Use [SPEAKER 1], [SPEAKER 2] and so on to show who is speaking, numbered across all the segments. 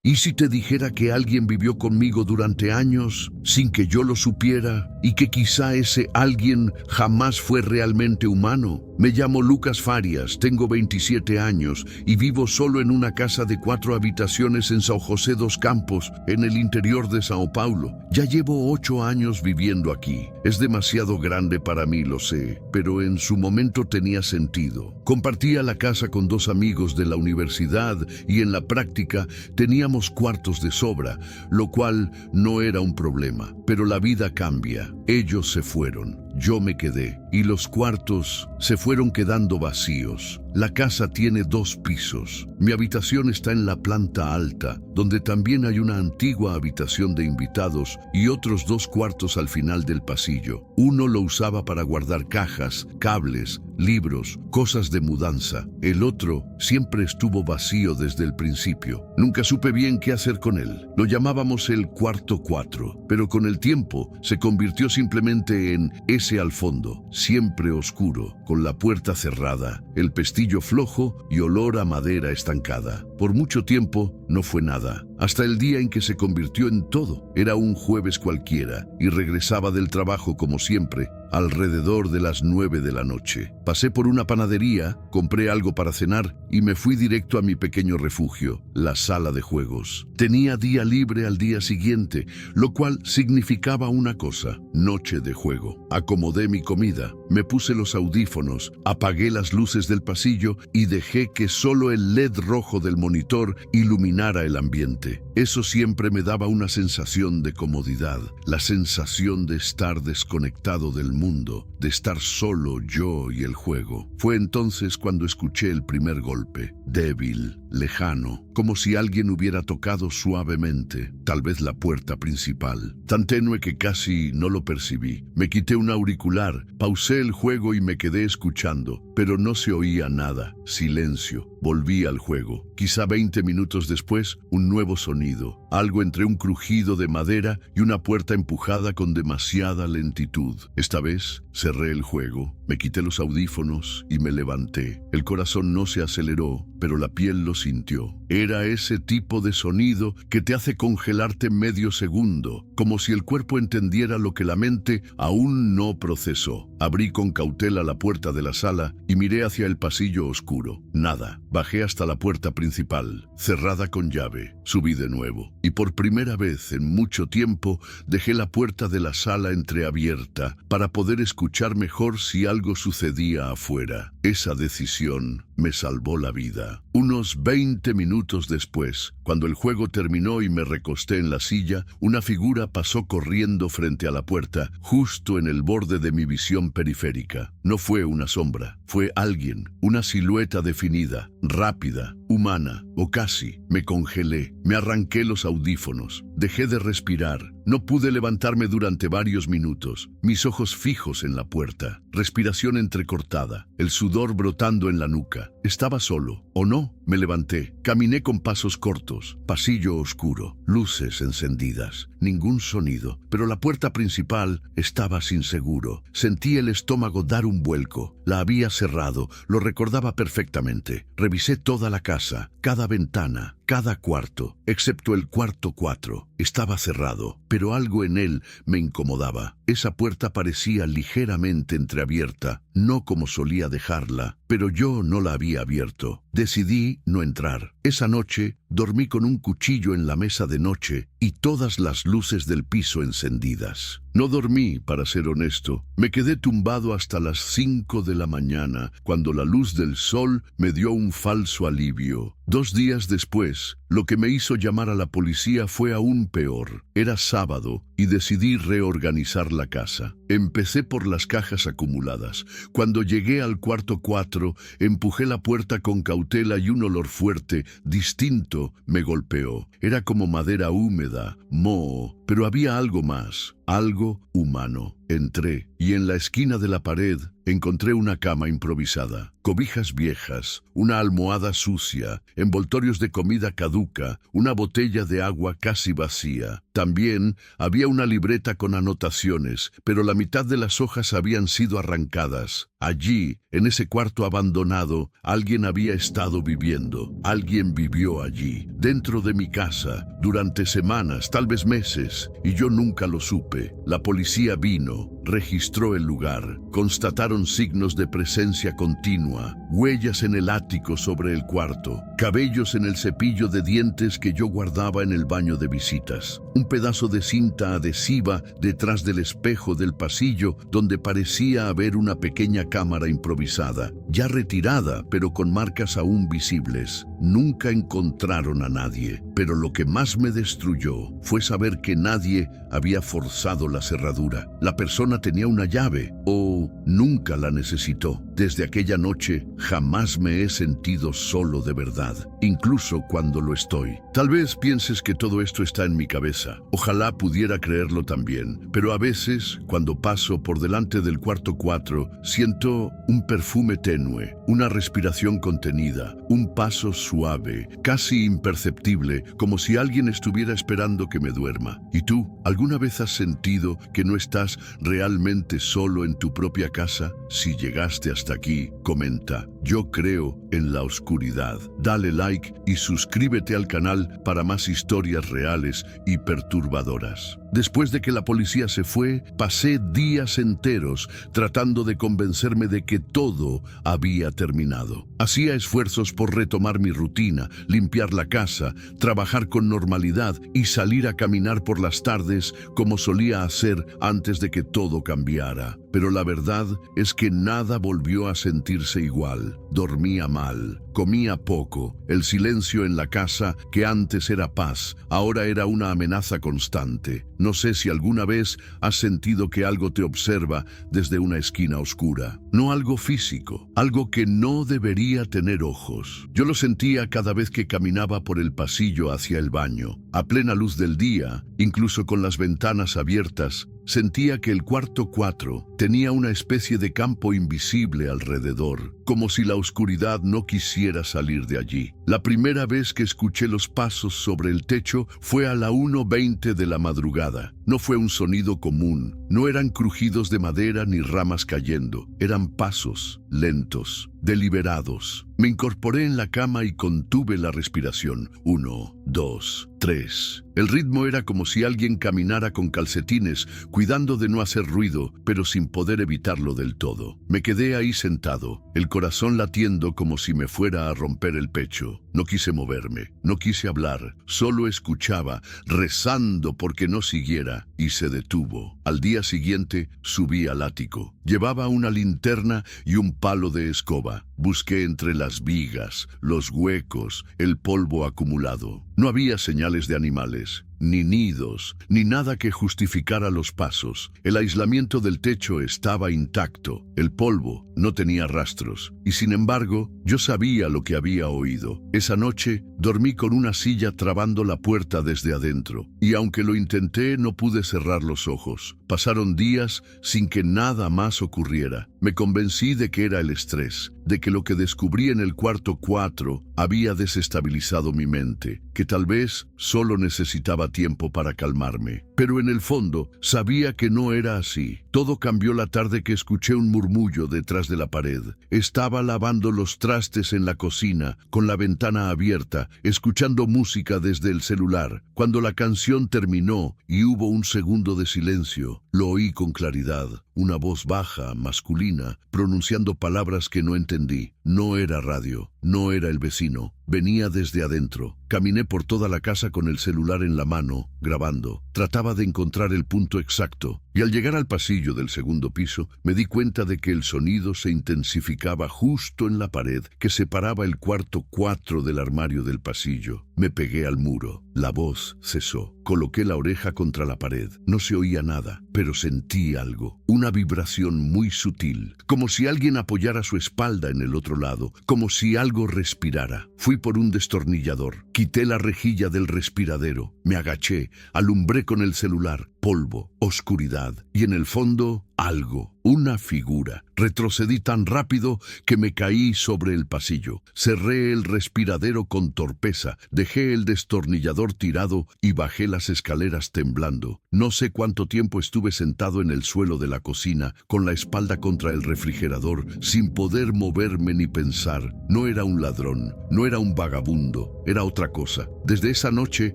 [SPEAKER 1] ¿Y si te dijera que alguien vivió conmigo durante años sin que yo lo supiera y que quizá ese alguien jamás fue realmente humano? Me llamo Lucas Farias, tengo 27 años y vivo solo en una casa de 4 habitaciones en São José dos Campos, en el interior de Sao Paulo. Ya llevo 8 años viviendo aquí. Es demasiado grande para mí, lo sé, pero en su momento tenía sentido. Compartía la casa con 2 amigos de la universidad y en la práctica teníamos cuartos de sobra, lo cual no era un problema. Pero la vida cambia. Ellos se fueron. Yo me quedé y los cuartos se fueron quedando vacíos. La casa tiene 2 pisos. Mi habitación está en la planta alta, donde también hay una antigua habitación de invitados y otros 2 cuartos al final del pasillo. Uno lo usaba para guardar cajas, cables, libros, cosas de mudanza. El otro siempre estuvo vacío desde el principio. Nunca supe bien qué hacer con él. Lo llamábamos el cuarto 4, pero con el tiempo se convirtió simplemente en ese al fondo, siempre oscuro, con la puerta cerrada, el pestillo flojo y olor a madera estancada. Por mucho tiempo no fue nada, hasta el día en que se convirtió en todo. Era un jueves cualquiera y regresaba del trabajo como siempre, alrededor de las 9 de la noche. Pasé por una panadería, compré algo para cenar y me fui directo a mi pequeño refugio, la sala de juegos. Tenía día libre al día siguiente, lo cual significaba una cosa: noche de juego. Acomodé mi comida, me puse los audífonos, apagué las luces del pasillo y dejé que solo el LED rojo del monitor iluminara el ambiente. Eso siempre me daba una sensación de comodidad, la sensación de estar desconectado del mundo, de estar solo yo y el juego. Fue entonces cuando escuché el primer golpe, débil, lejano, como si alguien hubiera tocado suavemente, tal vez la puerta principal, tan tenue que casi no lo percibí. Me quité un auricular, pausé el juego y me quedé escuchando, pero no se oía nada, silencio. Volví al juego. Quizá 20 minutos después, un nuevo sonido, algo entre un crujido de madera y una puerta empujada con demasiada lentitud. Esta vez cerré el juego, me quité los audífonos y me levanté. El corazón no se aceleró, pero la piel lo sintió. Era ese tipo de sonido que te hace congelarte medio segundo, como si el cuerpo entendiera lo que la mente aún no procesó. Abrí con cautela la puerta de la sala y miré hacia el pasillo oscuro. Nada. Bajé hasta la puerta principal, cerrada con llave. Subí de nuevo y por primera vez en mucho tiempo dejé la puerta de la sala entreabierta para poder escuchar mejor si algo sucedía afuera. Esa decisión me salvó la vida. Unos 20 minutos después, cuando el juego terminó y me recosté en la silla, una figura pasó corriendo frente a la puerta, justo en el borde de mi visión periférica. No fue una sombra, fue alguien, una silueta definida, rápida, humana, o casi. Me congelé, me arranqué los audífonos, dejé de respirar. No pude levantarme durante varios minutos, mis ojos fijos en la puerta, respiración entrecortada, el sudor brotando en la nuca. Estaba solo, ¿o no? Me levanté, caminé con pasos cortos, pasillo oscuro, luces encendidas, ningún sonido, pero la puerta principal estaba sin seguro. Sentí el estómago dar un vuelco, la había cerrado, lo recordaba perfectamente. Revisé toda la casa, cada ventana, cada cuarto, excepto el cuarto 4. Estaba cerrado, pero algo en él me incomodaba. Esa puerta parecía ligeramente entreabierta, no como solía dejarla, pero yo no la había abierto. Decidí no entrar. Esa noche dormí con un cuchillo en la mesa de noche y todas las luces del piso encendidas. No dormí, para ser honesto. Me quedé tumbado hasta las 5 de la mañana, cuando la luz del sol me dio un falso alivio. 2 días después, lo que me hizo llamar a la policía fue aún peor. Era sábado y decidí reorganizar la casa. Empecé por las cajas acumuladas. Cuando llegué al cuarto 4, empujé la puerta con cautela y un olor fuerte, distinto, me golpeó. Era como madera húmeda, moho, pero había algo más, algo humano. Entré y en la esquina de la pared encontré una cama improvisada, cobijas viejas, una almohada sucia, envoltorios de comida caduca, una botella de agua casi vacía. También había una libreta con anotaciones, pero la mitad de las hojas habían sido arrancadas. Allí, en ese cuarto abandonado, alguien había estado viviendo. Alguien vivió allí, dentro de mi casa, durante semanas, tal vez meses, y yo nunca lo supe. La policía vino, registró el lugar, constataron signos de presencia continua, huellas en el ático sobre el cuarto, cabellos en el cepillo de dientes que yo guardaba en el baño de visitas, un pedazo de cinta adhesiva detrás del espejo del pasillo donde parecía haber una pequeña cámara improvisada, ya retirada, pero con marcas aún visibles. Nunca encontraron a nadie, pero lo que más me destruyó fue saber que nadie había forzado la cerradura. La persona tenía una llave, o nunca la necesitó. Desde aquella noche jamás me he sentido solo de verdad, incluso cuando lo estoy. Tal vez pienses que todo esto está en mi cabeza. Ojalá pudiera creerlo también, pero a veces, cuando paso por delante del cuarto 4, siento un perfume tenue, una respiración contenida, un paso suave, casi imperceptible, como si alguien estuviera esperando que me duerma. ¿Y tú, alguna vez has sentido que no estás realmente solo en tu propia casa? Si llegaste hasta aquí, comenta: yo creo en la oscuridad. Dale like y suscríbete al canal para más historias reales y perturbadoras. Después de que la policía se fue, pasé días enteros tratando de convencerme de que todo había terminado. Hacía esfuerzos por retomar mi rutina, limpiar la casa, trabajar con normalidad y salir a caminar por las tardes como solía hacer antes de que todo cambiara. Pero la verdad es que nada volvió a sentirse igual. Dormía mal, comía poco. El silencio en la casa, que antes era paz, ahora era una amenaza constante. No sé si alguna vez has sentido que algo te observa desde una esquina oscura. No algo físico, algo que no debería tener ojos. Yo lo sentía cada vez que caminaba por el pasillo hacia el baño. A plena luz del día, incluso con las ventanas abiertas, sentía que el cuarto 4 tenía una especie de campo invisible alrededor, como si la oscuridad no quisiera salir de allí. La primera vez que escuché los pasos sobre el techo fue a la 1:20 de la madrugada. No fue un sonido común, no eran crujidos de madera ni ramas cayendo, eran pasos lentos, deliberados. Me incorporé en la cama y contuve la respiración. 1, 2, 3. El ritmo era como si alguien caminara con calcetines, cuidando de no hacer ruido, pero sin poder evitarlo del todo. Me quedé ahí sentado, el corazón latiendo como si me fuera a romper el pecho. No quise moverme, no quise hablar, solo escuchaba, rezando porque no siguiera, y se detuvo. Al día siguiente subí al ático. Llevaba una linterna y un palo de escoba. Busqué entre las vigas, los huecos, el polvo acumulado. No había señales de animales, ni nidos, ni nada que justificara los pasos. El aislamiento del techo estaba intacto. El polvo no tenía rastros. Y sin embargo, yo sabía lo que había oído. Esa noche dormí con una silla trabando la puerta desde adentro. Y aunque lo intenté, no pude cerrar los ojos. Pasaron días sin que nada más ocurriera. Me convencí de que era el estrés, de que lo que descubrí en el cuarto 4 había desestabilizado mi mente, que tal vez solo necesitaba tiempo para calmarme. Pero en el fondo sabía que no era así. Todo cambió la tarde que escuché un murmullo detrás de la pared. Estaba lavando los trastes en la cocina, con la ventana abierta, escuchando música desde el celular. Cuando la canción terminó y hubo un segundo de silencio, lo oí con claridad. Una voz baja, masculina, pronunciando palabras que no entendí. No era radio, no era el vecino. Venía desde adentro. Caminé por toda la casa con el celular en la mano, grabando. Trataba de encontrar el punto exacto. Y al llegar al pasillo del segundo piso, me di cuenta de que el sonido se intensificaba justo en la pared que separaba el cuarto 4 del armario del pasillo. Me pegué al muro. La voz cesó. Coloqué la oreja contra la pared. No se oía nada, pero sentí algo. Una vibración muy sutil, como si alguien apoyara su espalda en el otro lado, como si algo respirara. Fui por un destornillador. Quité la rejilla del respiradero. Me agaché, alumbré con el celular. polvo, oscuridad y en el fondo algo, una figura. Retrocedí tan rápido que me caí sobre el pasillo. Cerré el respiradero con torpeza, dejé el destornillador tirado y bajé las escaleras temblando. No sé cuánto tiempo estuve sentado en el suelo de la cocina, con la espalda contra el refrigerador, sin poder moverme ni pensar. No era un ladrón, no era un vagabundo, era otra cosa. Desde esa noche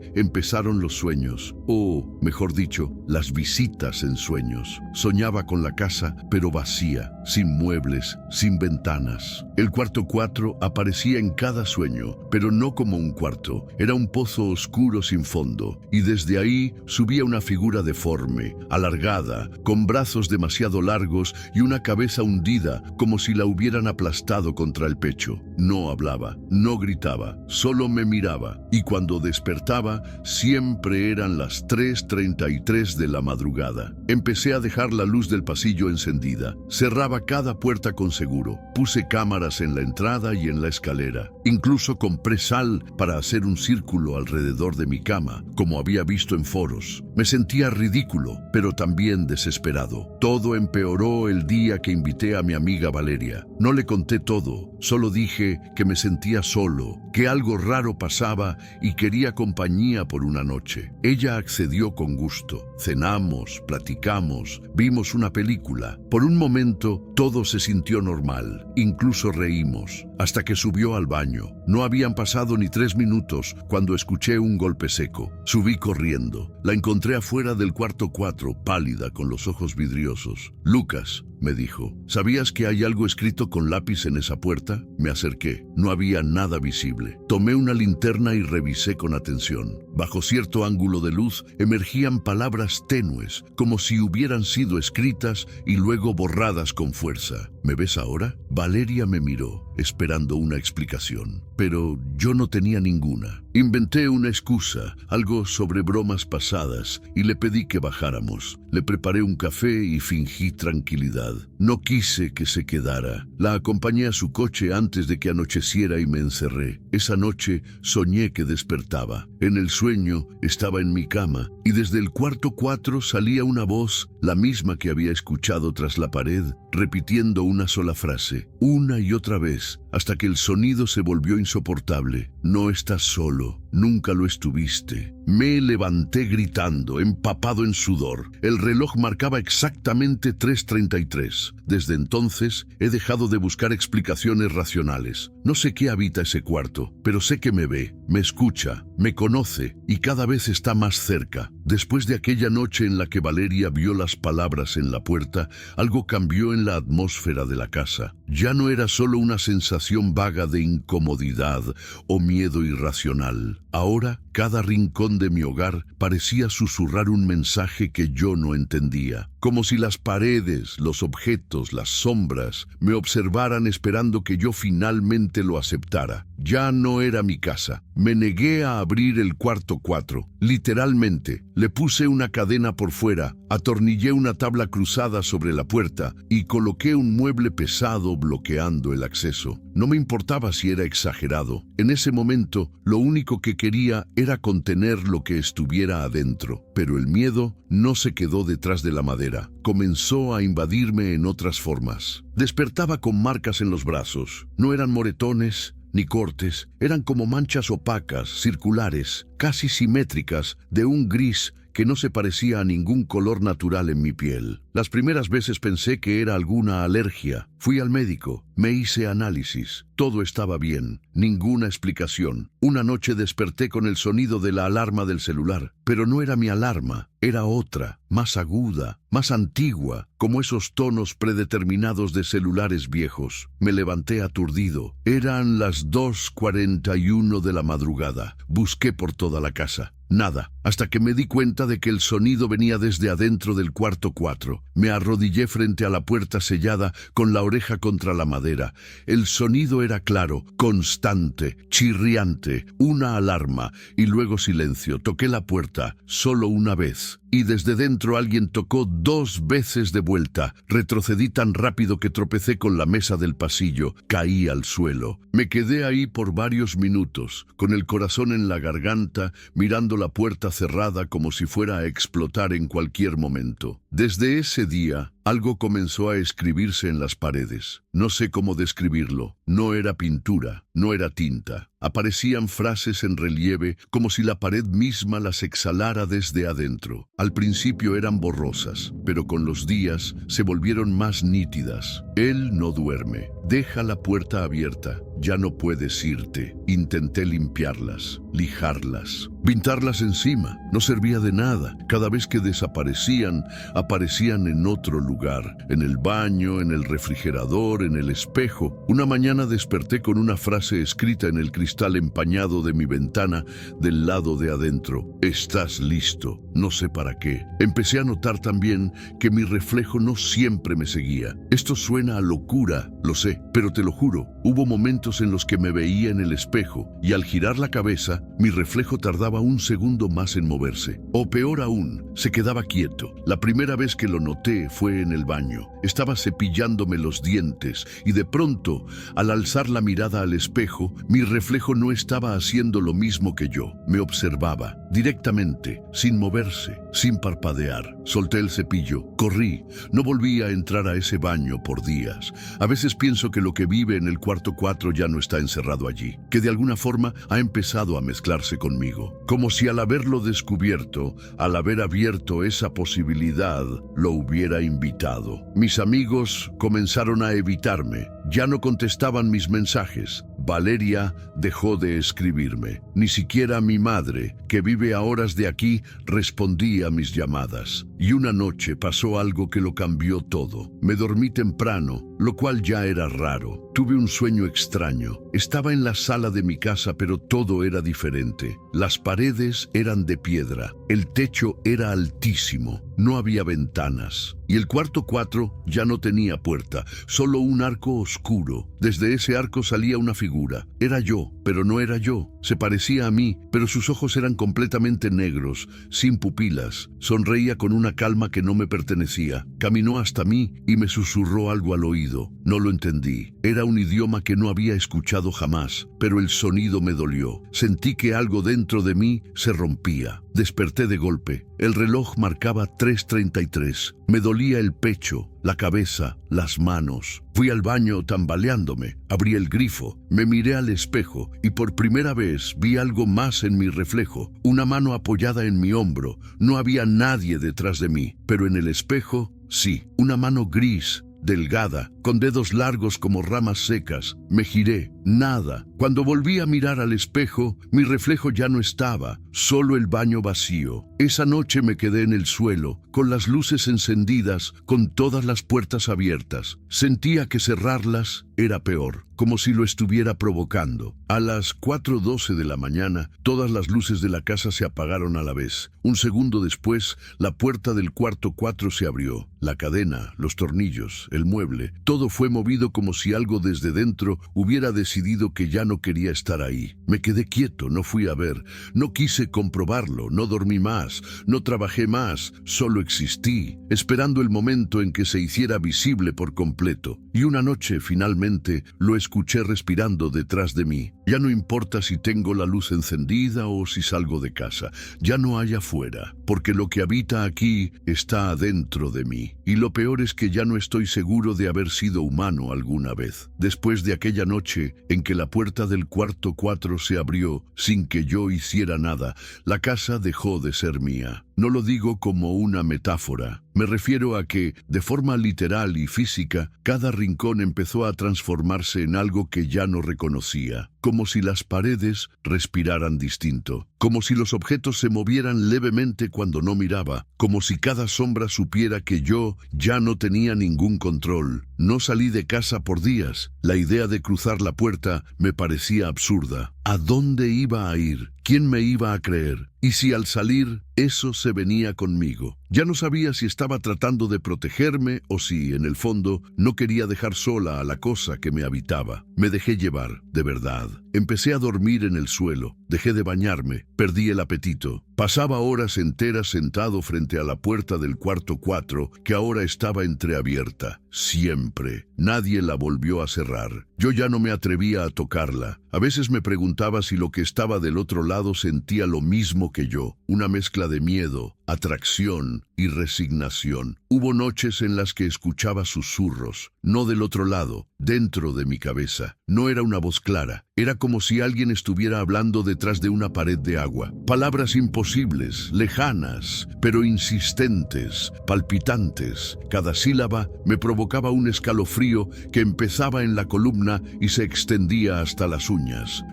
[SPEAKER 1] empezaron los sueños, o, mejor dicho, las visitas en sueños. Soñaba con la casa, pero vacía, sin muebles, sin ventanas. El cuarto 4 aparecía en cada sueño, pero no como un cuarto. Era un pozo oscuro sin fondo, y desde ahí subía una figura deforme, alargada, con brazos demasiado largos y una cabeza hundida, como si la hubieran aplastado contra el pecho. No hablaba, no gritaba, solo me miraba, y cuando despertaba, siempre eran las 3:33 de la madrugada. Empecé a dejar la luz del pasillo encendida. Cerraba cada puerta con seguro. Puse cámaras en la entrada y en la escalera. Incluso compré sal para hacer un círculo alrededor de mi cama, como había visto en foros. Me sentía ridículo, pero también desesperado. Todo empeoró el día que invité a mi amiga Valeria. No le conté todo, solo dije que me sentía solo, que algo raro pasaba y quería compañía por una noche. Ella accedió con gusto. Cenamos, platicamos, vimos una película. Por un momento todo se sintió normal, incluso reímos, hasta que subió al baño. No habían pasado ni 3 minutos cuando escuché un golpe seco. Subí corriendo. La encontré afuera del cuarto 4, pálida, con los ojos vidriosos. «Lucas», me dijo, «¿sabías que hay algo escrito con lápiz en esa puerta?» Me acerqué. No había nada visible. Tomé una linterna y revisé con atención. Bajo cierto ángulo de luz emergían palabras tenues, como si hubieran sido escritas y luego borradas con fuerza. «¿Me ves ahora?» Valeria me miró, esperando una explicación, pero yo no tenía ninguna. Inventé una excusa, algo sobre bromas pasadas, y le pedí que bajáramos. Le preparé un café y fingí tranquilidad. No quise que se quedara. La acompañé a su coche antes de que anocheciera y me encerré. Esa noche soñé que despertaba. En el sueño estaba en mi cama, y desde el cuarto 4 salía una voz, la misma que había escuchado tras la pared, repitiendo una sola frase, una y otra vez, hasta que el sonido se volvió insoportable. «No estás solo, nunca lo estuviste». Me levanté gritando, empapado en sudor. El reloj marcaba exactamente 3:33. Desde entonces he dejado de buscar explicaciones racionales. No sé qué habita ese cuarto, pero sé que me ve, me escucha, me conoce y cada vez está más cerca. Después de aquella noche en la que Valeria vio las palabras en la puerta, algo cambió en la atmósfera de la casa. Ya no era solo una sensación vaga de incomodidad o miedo irracional. Ahora, cada rincón de mi hogar parecía susurrar un mensaje que yo no entendía. Como si las paredes, los objetos, las sombras, me observaran esperando que yo finalmente lo aceptara. Ya no era mi casa. Me negué a abrir el cuarto 4. Literalmente, le puse una cadena por fuera, atornillé una tabla cruzada sobre la puerta y coloqué un mueble pesado bloqueando el acceso. No me importaba si era exagerado. En ese momento, lo único que quería era contener lo que estuviera adentro. Pero el miedo no se quedó detrás de la madera. Comenzó a invadirme en otras formas. Despertaba con marcas en los brazos. No eran moretones ni cortes, eran como manchas opacas, circulares, casi simétricas, de un gris que no se parecía a ningún color natural en mi piel. Las primeras veces pensé que era alguna alergia. Fui al médico, me hice análisis. Todo estaba bien, ninguna explicación. Una noche desperté con el sonido de la alarma del celular, pero no era mi alarma, era otra, más aguda, más antigua, como esos tonos predeterminados de celulares viejos. Me levanté aturdido. Eran las 2:41 de la madrugada. Busqué por toda la casa. Nada, hasta que me di cuenta de que el sonido venía desde adentro del cuarto 4. Me arrodillé frente a la puerta sellada con la oreja contra la madera. El sonido era claro, constante, chirriante, una alarma y luego silencio. Toqué la puerta, solo una vez. Y desde dentro alguien tocó 2 veces de vuelta. Retrocedí tan rápido que tropecé con la mesa del pasillo. Caí al suelo. Me quedé ahí por varios minutos, con el corazón en la garganta, mirando la puerta puerta cerrada como si fuera a explotar en cualquier momento. Desde ese día, algo comenzó a escribirse en las paredes. No sé cómo describirlo. No era pintura, no era tinta. Aparecían frases en relieve como si la pared misma las exhalara desde adentro. Al principio eran borrosas, pero con los días se volvieron más nítidas. Él no duerme. Deja la puerta abierta. Ya no puedes irte. Intenté limpiarlas, lijarlas, pintarlas encima. No servía de nada. Cada vez que desaparecían, aparecían en otro lugar. En el baño, en el refrigerador, en el espejo. Una mañana desperté con una frase escrita en el cristal empañado de mi ventana del lado de adentro. Estás listo. No sé para qué. Empecé a notar también que mi reflejo no siempre me seguía. Esto suena a locura, lo sé, pero te lo juro. Hubo momentos en los que me veía en el espejo y al girar la cabeza, mi reflejo tardaba un segundo más en moverse. O peor aún, se quedaba quieto. La primera vez que lo noté fue en el baño. Estaba cepillándome los dientes y de pronto, al alzar la mirada al espejo, mi reflejo no estaba haciendo lo mismo que yo. Me observaba directamente, sin moverse, sin parpadear. Solté el cepillo, corrí, no volví a entrar a ese baño por días. A veces pienso que lo que vive en el cuarto 4 ya no está encerrado allí, que de alguna forma ha empezado a mezclarse conmigo. Como si al haberlo descubierto, al haber abierto esa posibilidad, lo hubiera invitado. Mis amigos comenzaron a evitarme. Ya no contestaban mis mensajes. Valeria dejó de escribirme. Ni siquiera mi madre, que vive a horas de aquí, respondía a mis llamadas. Y una noche pasó algo que lo cambió todo. Me dormí temprano, lo cual ya era raro. Tuve un sueño extraño. Estaba en la sala de mi casa, pero todo era diferente. Las paredes eran de piedra. El techo era altísimo. No había ventanas. Y el cuarto 4 ya no tenía puerta, solo un arco oscuro. Desde ese arco salía una figura. Era yo, pero no era yo. Se parecía a mí, pero sus ojos eran completamente negros, sin pupilas. Sonreía con una calma que no me pertenecía. Caminó hasta mí y me susurró algo al oído. No lo entendí. Era un idioma que no había escuchado jamás, pero el sonido me dolió. Sentí que algo dentro de mí se rompía. Desperté de golpe. El reloj marcaba 3:33. Me dolía el pecho, la cabeza, las manos. Fui al baño tambaleándome. Abrí el grifo, me miré al espejo y por primera vez vi algo más en mi reflejo. Una mano apoyada en mi hombro. No había nadie detrás de mí, pero en el espejo, sí, una mano gris, delgada, con dedos largos como ramas secas. Me giré. Nada. Cuando volví a mirar al espejo, mi reflejo ya no estaba, solo el baño vacío. Esa noche me quedé en el suelo, con las luces encendidas, con todas las puertas abiertas. Sentía que cerrarlas era peor, como si lo estuviera provocando. A las 4:12 de la mañana, todas las luces de la casa se apagaron a la vez. Un segundo después, la puerta del cuarto 4 se abrió. La cadena, los tornillos, el mueble, todo fue movido como si algo desde dentro hubiera decidido que ya no quería estar ahí. Me quedé quieto, no fui a ver, no quise comprobarlo, no dormí más, no trabajé más, solo existí, esperando el momento en que se hiciera visible por completo. Y una noche, finalmente, lo escuché respirando detrás de mí. Ya no importa si tengo la luz encendida o si salgo de casa, ya no hay afuera, porque lo que habita aquí está adentro de mí. Y lo peor es que ya no estoy seguro de haber sido humano alguna vez. Después de aquella noche en que la puerta del cuarto 4 se abrió sin que yo hiciera nada, la casa dejó de ser mía. No lo digo como una metáfora. Me refiero a que, de forma literal y física, cada rincón empezó a transformarse en algo que ya no reconocía. Como si las paredes respiraran distinto. Como si los objetos se movieran levemente cuando no miraba. Como si cada sombra supiera que yo ya no tenía ningún control. No salí de casa por días. La idea de cruzar la puerta me parecía absurda. ¿A dónde iba a ir? ¿Quién me iba a creer? Y si al salir, eso se venía conmigo. Ya no sabía si estaba tratando de protegerme o si, en el fondo, no quería dejar sola a la cosa que me habitaba. Me dejé llevar, de verdad. Empecé a dormir en el suelo. Dejé de bañarme. Perdí el apetito. Pasaba horas enteras sentado frente a la puerta del cuarto 4, que ahora estaba entreabierta. Siempre. Nadie la volvió a cerrar. Yo ya no me atrevía a tocarla. A veces me preguntaba si lo que estaba del otro lado sentía lo mismo que yo, una mezcla de miedo, atracción y resignación. Hubo noches en las que escuchaba susurros, no del otro lado, dentro de mi cabeza. No era una voz clara, era como si alguien estuviera hablando detrás de una pared de agua. Palabras imposibles, lejanas, pero insistentes, palpitantes. Cada sílaba me provocaba un escalofrío que empezaba en la columna y se extendía hasta las uñas.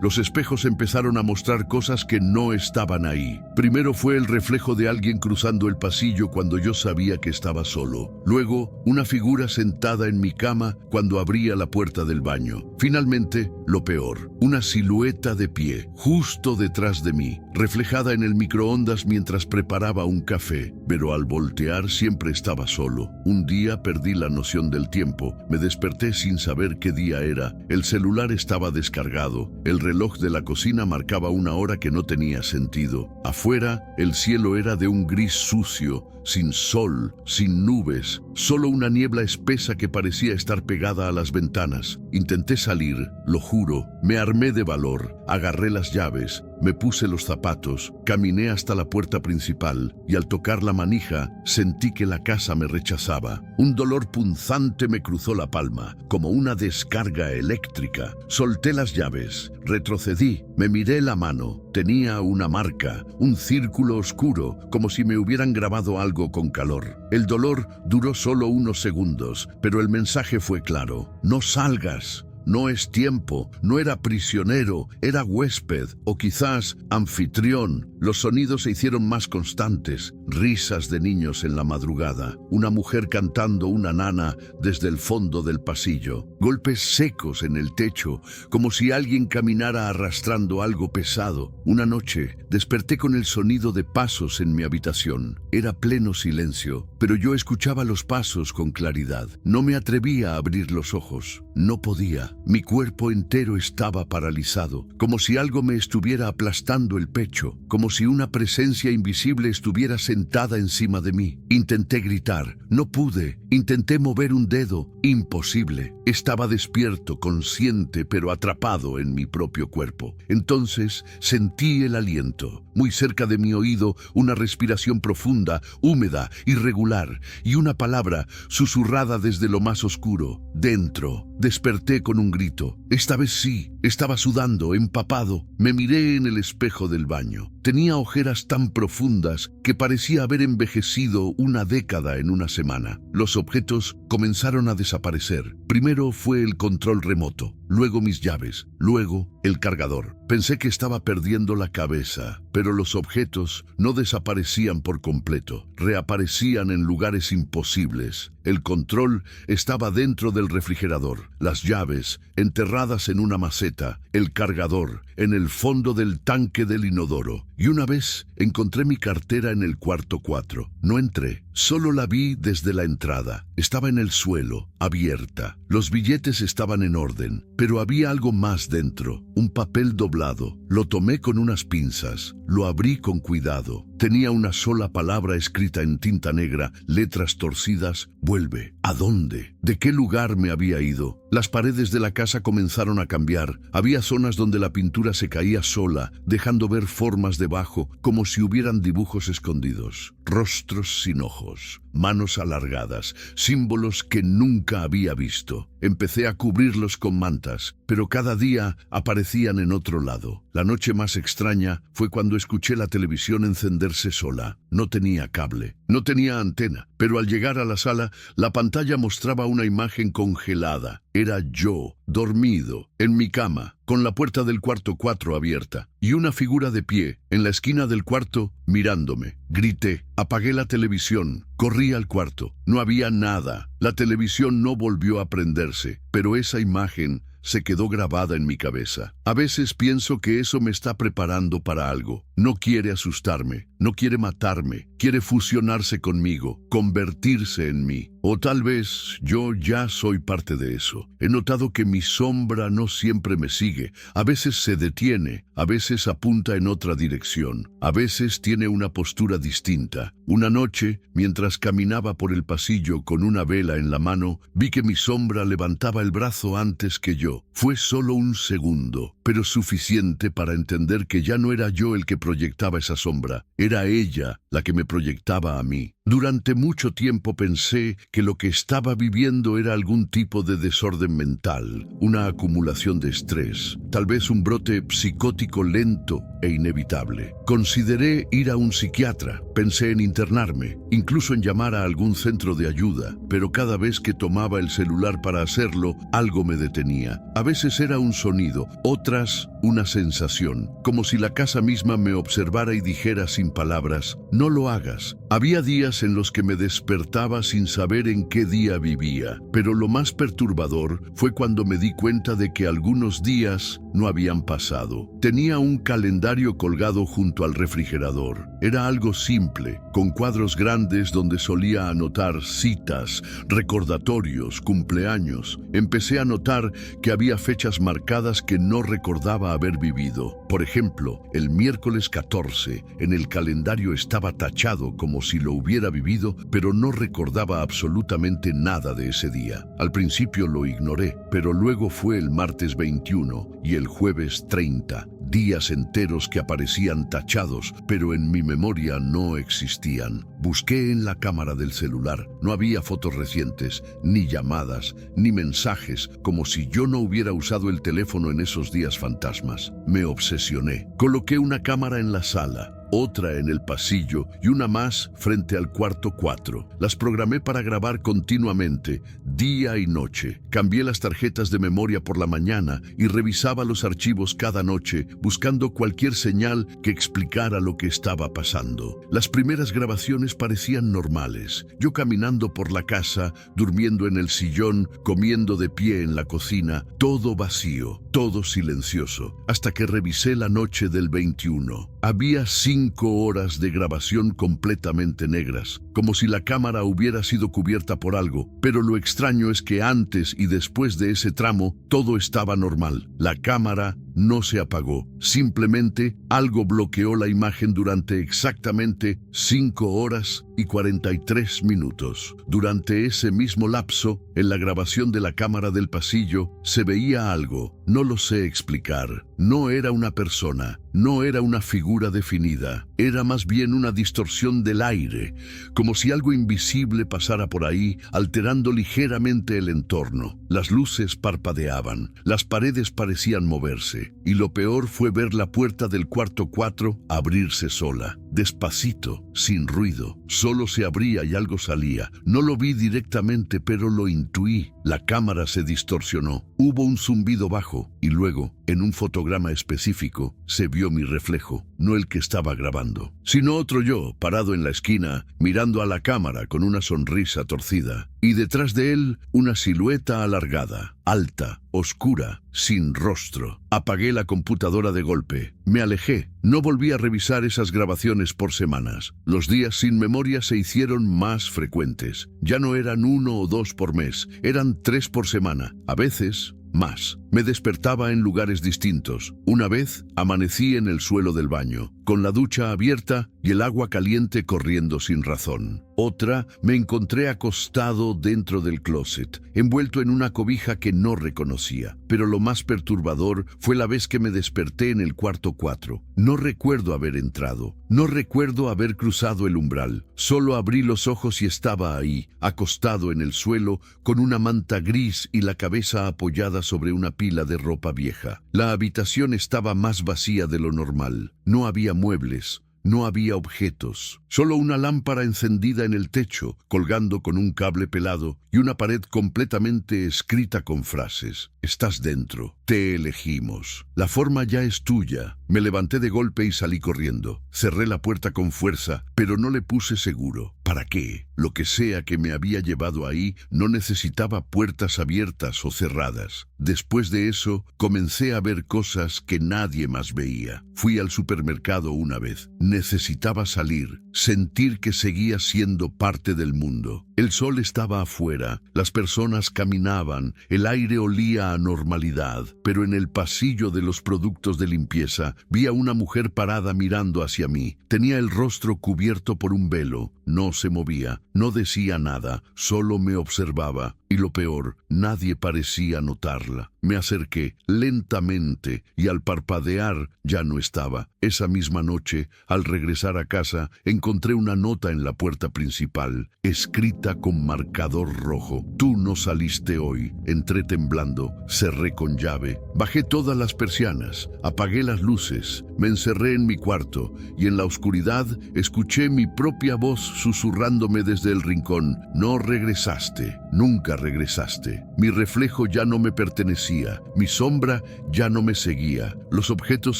[SPEAKER 1] Los espejos empezaron a mostrar cosas que no estaban ahí. Primero fue el reflejo de alguien cruzando el pasillo cuando yo sabía que estaba solo. Luego, una figura sentada en mi cama cuando abría la puerta del baño. Finalmente, lo peor, una silueta de pie, justo detrás de mí, reflejada en el microondas mientras preparaba un café. Pero al voltear siempre estaba solo. Un día perdí la noción del tiempo. Me desperté sin saber qué día era. El celular estaba descargado. El reloj de la cocina marcaba una hora que no tenía sentido. Afuera, el cielo era de un gris sucio, sin sol, sin nubes, solo una niebla espesa que parecía estar pegada a las ventanas. Intenté salir, lo juro, me armé de valor, agarré las llaves, me puse los zapatos, caminé hasta la puerta principal y al tocar la manija sentí que la casa me rechazaba. Un dolor punzante me cruzó la palma, como una descarga eléctrica. Solté las llaves, retrocedí, me miré la mano. Tenía una marca, un círculo oscuro, como si me hubieran grabado algo con calor. El dolor duró solo unos segundos, pero el mensaje fue claro. No salgas. No es tiempo, no era prisionero, era huésped o quizás anfitrión. Los sonidos se hicieron más constantes, risas de niños en la madrugada, una mujer cantando una nana desde el fondo del pasillo, golpes secos en el techo, como si alguien caminara arrastrando algo pesado. Una noche desperté con el sonido de pasos en mi habitación. Era pleno silencio, pero yo escuchaba los pasos con claridad. No me atrevía a abrir los ojos, no podía. Mi cuerpo entero estaba paralizado, como si algo me estuviera aplastando el pecho, como si una presencia invisible estuviera sentada encima de mí. Intenté gritar, no pude. Intenté mover un dedo, imposible. Estaba despierto, consciente, pero atrapado en mi propio cuerpo. Entonces sentí el aliento, muy cerca de mi oído, una respiración profunda, húmeda, irregular, y una palabra susurrada desde lo más oscuro, dentro. Desperté con un grito. Esta vez sí, estaba sudando, empapado. Me miré en el espejo del baño. Tenía ojeras tan profundas que parecía haber envejecido una década en una semana. Los objetos comenzaron a desaparecer. Primero fue el control remoto, luego mis llaves, luego el cargador. Pensé que estaba perdiendo la cabeza, pero los objetos no desaparecían por completo. Reaparecían en lugares imposibles. El control estaba dentro del refrigerador, las llaves enterradas en una maceta, el cargador en el fondo del tanque del inodoro. Y una vez encontré mi cartera en el cuarto 4. No entré, solo la vi desde la entrada. Estaba en el suelo, abierta. Los billetes estaban en orden, pero había algo más dentro, un papel doblado. Lo tomé con unas pinzas, lo abrí con cuidado. Tenía una sola palabra escrita en tinta negra, letras torcidas: vuelve. ¿A dónde? ¿De qué lugar me había ido? Las paredes de la casa comenzaron a cambiar. Había zonas donde la pintura se caía sola, dejando ver formas debajo, como si hubieran dibujos escondidos. Rostros sin ojos, manos alargadas, símbolos que nunca había visto. Empecé a cubrirlos con mantas, pero cada día aparecían en otro lado. La noche más extraña fue cuando escuché la televisión encenderse sola. No tenía cable, no tenía antena, pero al llegar a la sala, la pantalla mostraba una imagen congelada. Era yo, dormido, en mi cama, con la puerta del cuarto 4 abierta, y una figura de pie, en la esquina del cuarto, mirándome. Grité, apagué la televisión, corrí al cuarto. No había nada. La televisión no volvió a prenderse, pero esa imagen se quedó grabada en mi cabeza. A veces pienso que eso me está preparando para algo. No quiere asustarme, no quiere matarme, quiere fusionarse conmigo, convertirse en mí. O tal vez yo ya soy parte de eso. esto. He notado que mi sombra no siempre me sigue. A veces se detiene, a veces apunta en otra dirección, a veces tiene una postura distinta. Una noche, mientras caminaba por el pasillo con una vela en la mano, vi que mi sombra levantaba el brazo antes que yo. Fue solo un segundo, pero suficiente para entender que ya no era yo el que proyectaba esa sombra, era ella la que me proyectaba a mí. Durante mucho tiempo pensé que lo que estaba viviendo era algún tipo de desorden mental, una acumulación de estrés, tal vez un brote psicótico lento e inevitable. Consideré ir a un psiquiatra, pensé en internarme, incluso en llamar a algún centro de ayuda, pero cada vez que tomaba el celular para hacerlo, algo me detenía. A veces era un sonido, otras una sensación, como si la casa misma me observara y dijera sin palabras, no lo hagas. Había días en los que me despertaba sin saber en qué día vivía, pero lo más perturbador fue cuando me di cuenta de que algunos días no habían pasado. Tenía un calendario colgado junto al refrigerador. Era algo simple, con cuadros grandes donde solía anotar citas, recordatorios, cumpleaños. Empecé a notar que había fechas marcadas que no recordaba haber vivido. Por ejemplo, el miércoles 14 en el calendario estaba tachado como si lo hubiera vivido, pero no recordaba absolutamente nada de ese día. Al principio lo ignoré, pero luego fue el martes 21 y el jueves 30, días enteros que aparecían tachados, pero en mi memoria no existían. Busqué en la cámara del celular, no había fotos recientes, ni llamadas, ni mensajes, como si yo no hubiera usado el teléfono en esos días fantasmas. Me obsesioné. Coloqué una cámara en la sala, otra en el pasillo y una más frente al cuarto 4. Las programé para grabar continuamente, día y noche. Cambié las tarjetas de memoria por la mañana y revisaba los archivos cada noche, buscando cualquier señal que explicara lo que estaba pasando. Las primeras grabaciones parecían normales. Yo caminando por la casa, durmiendo en el sillón, comiendo de pie en la cocina, todo vacío, todo silencioso, hasta que revisé la noche del 21. Había 5 horas de grabación completamente negras, como si la cámara hubiera sido cubierta por algo, pero lo extraño es que antes y después de ese tramo todo estaba normal. La cámara no se apagó, simplemente algo bloqueó la imagen durante exactamente 5 horas y 43 minutos. Durante ese mismo lapso, en la grabación de la cámara del pasillo, se veía algo, no lo sé explicar. No era una persona, no era una figura definida, era más bien una distorsión del aire, como si algo invisible pasara por ahí, alterando ligeramente el entorno. Las luces parpadeaban, las paredes parecían moverse, y lo peor fue ver la puerta del cuarto 4 abrirse sola, despacito, sin ruido. Solo se abría y algo salía. No lo vi directamente, pero lo intuí. La cámara se distorsionó. Hubo un zumbido bajo y luego, en un fotograma específico, se vio mi reflejo, no el que estaba grabando, sino otro yo, parado en la esquina, mirando a la cámara con una sonrisa torcida, y detrás de él, una silueta alargada, alta, oscura, sin rostro. Apagué la computadora de golpe. Me alejé. No volví a revisar esas grabaciones por semanas. Los días sin memoria se hicieron más frecuentes. Ya no eran 1 o 2 por mes, eran 3 por semana, a veces más. Me despertaba en lugares distintos. Una vez amanecí en el suelo del baño, con la ducha abierta y el agua caliente corriendo sin razón. Otra, me encontré acostado dentro del closet, envuelto en una cobija que no reconocía. Pero lo más perturbador fue la vez que me desperté en el cuarto 4. No recuerdo haber entrado, no recuerdo haber cruzado el umbral. Solo abrí los ojos y estaba ahí, acostado en el suelo, con una manta gris y la cabeza apoyada sobre una pila de ropa vieja. La habitación estaba más vacía de lo normal. No había muebles, no había objetos, solo una lámpara encendida en el techo, colgando con un cable pelado, y una pared completamente escrita con frases. Estás dentro, te elegimos, la forma ya es tuya. Me levanté de golpe y salí corriendo. Cerré la puerta con fuerza, pero no le puse seguro. ¿Para qué? Lo que sea que me había llevado ahí no necesitaba puertas abiertas o cerradas. Después de eso, comencé a ver cosas que nadie más veía. Fui al supermercado una vez. Necesitaba salir, sentir que seguía siendo parte del mundo. El sol estaba afuera, las personas caminaban, el aire olía a normalidad, pero en el pasillo de los productos de limpieza vi a una mujer parada mirando hacia mí. Tenía el rostro cubierto por un velo, no se movía, no decía nada, solo me observaba. Y lo peor, nadie parecía notarla. Me acerqué lentamente y al parpadear ya no estaba. Esa misma noche, al regresar a casa, encontré una nota en la puerta principal, escrita con marcador rojo. Tú no saliste hoy. Entré temblando, cerré con llave, bajé todas las persianas, apagué las luces, me encerré en mi cuarto y en la oscuridad escuché mi propia voz susurrándome desde el rincón. No regresaste, nunca regresaste. Mi reflejo ya no me pertenecía, mi sombra ya no me seguía. Los objetos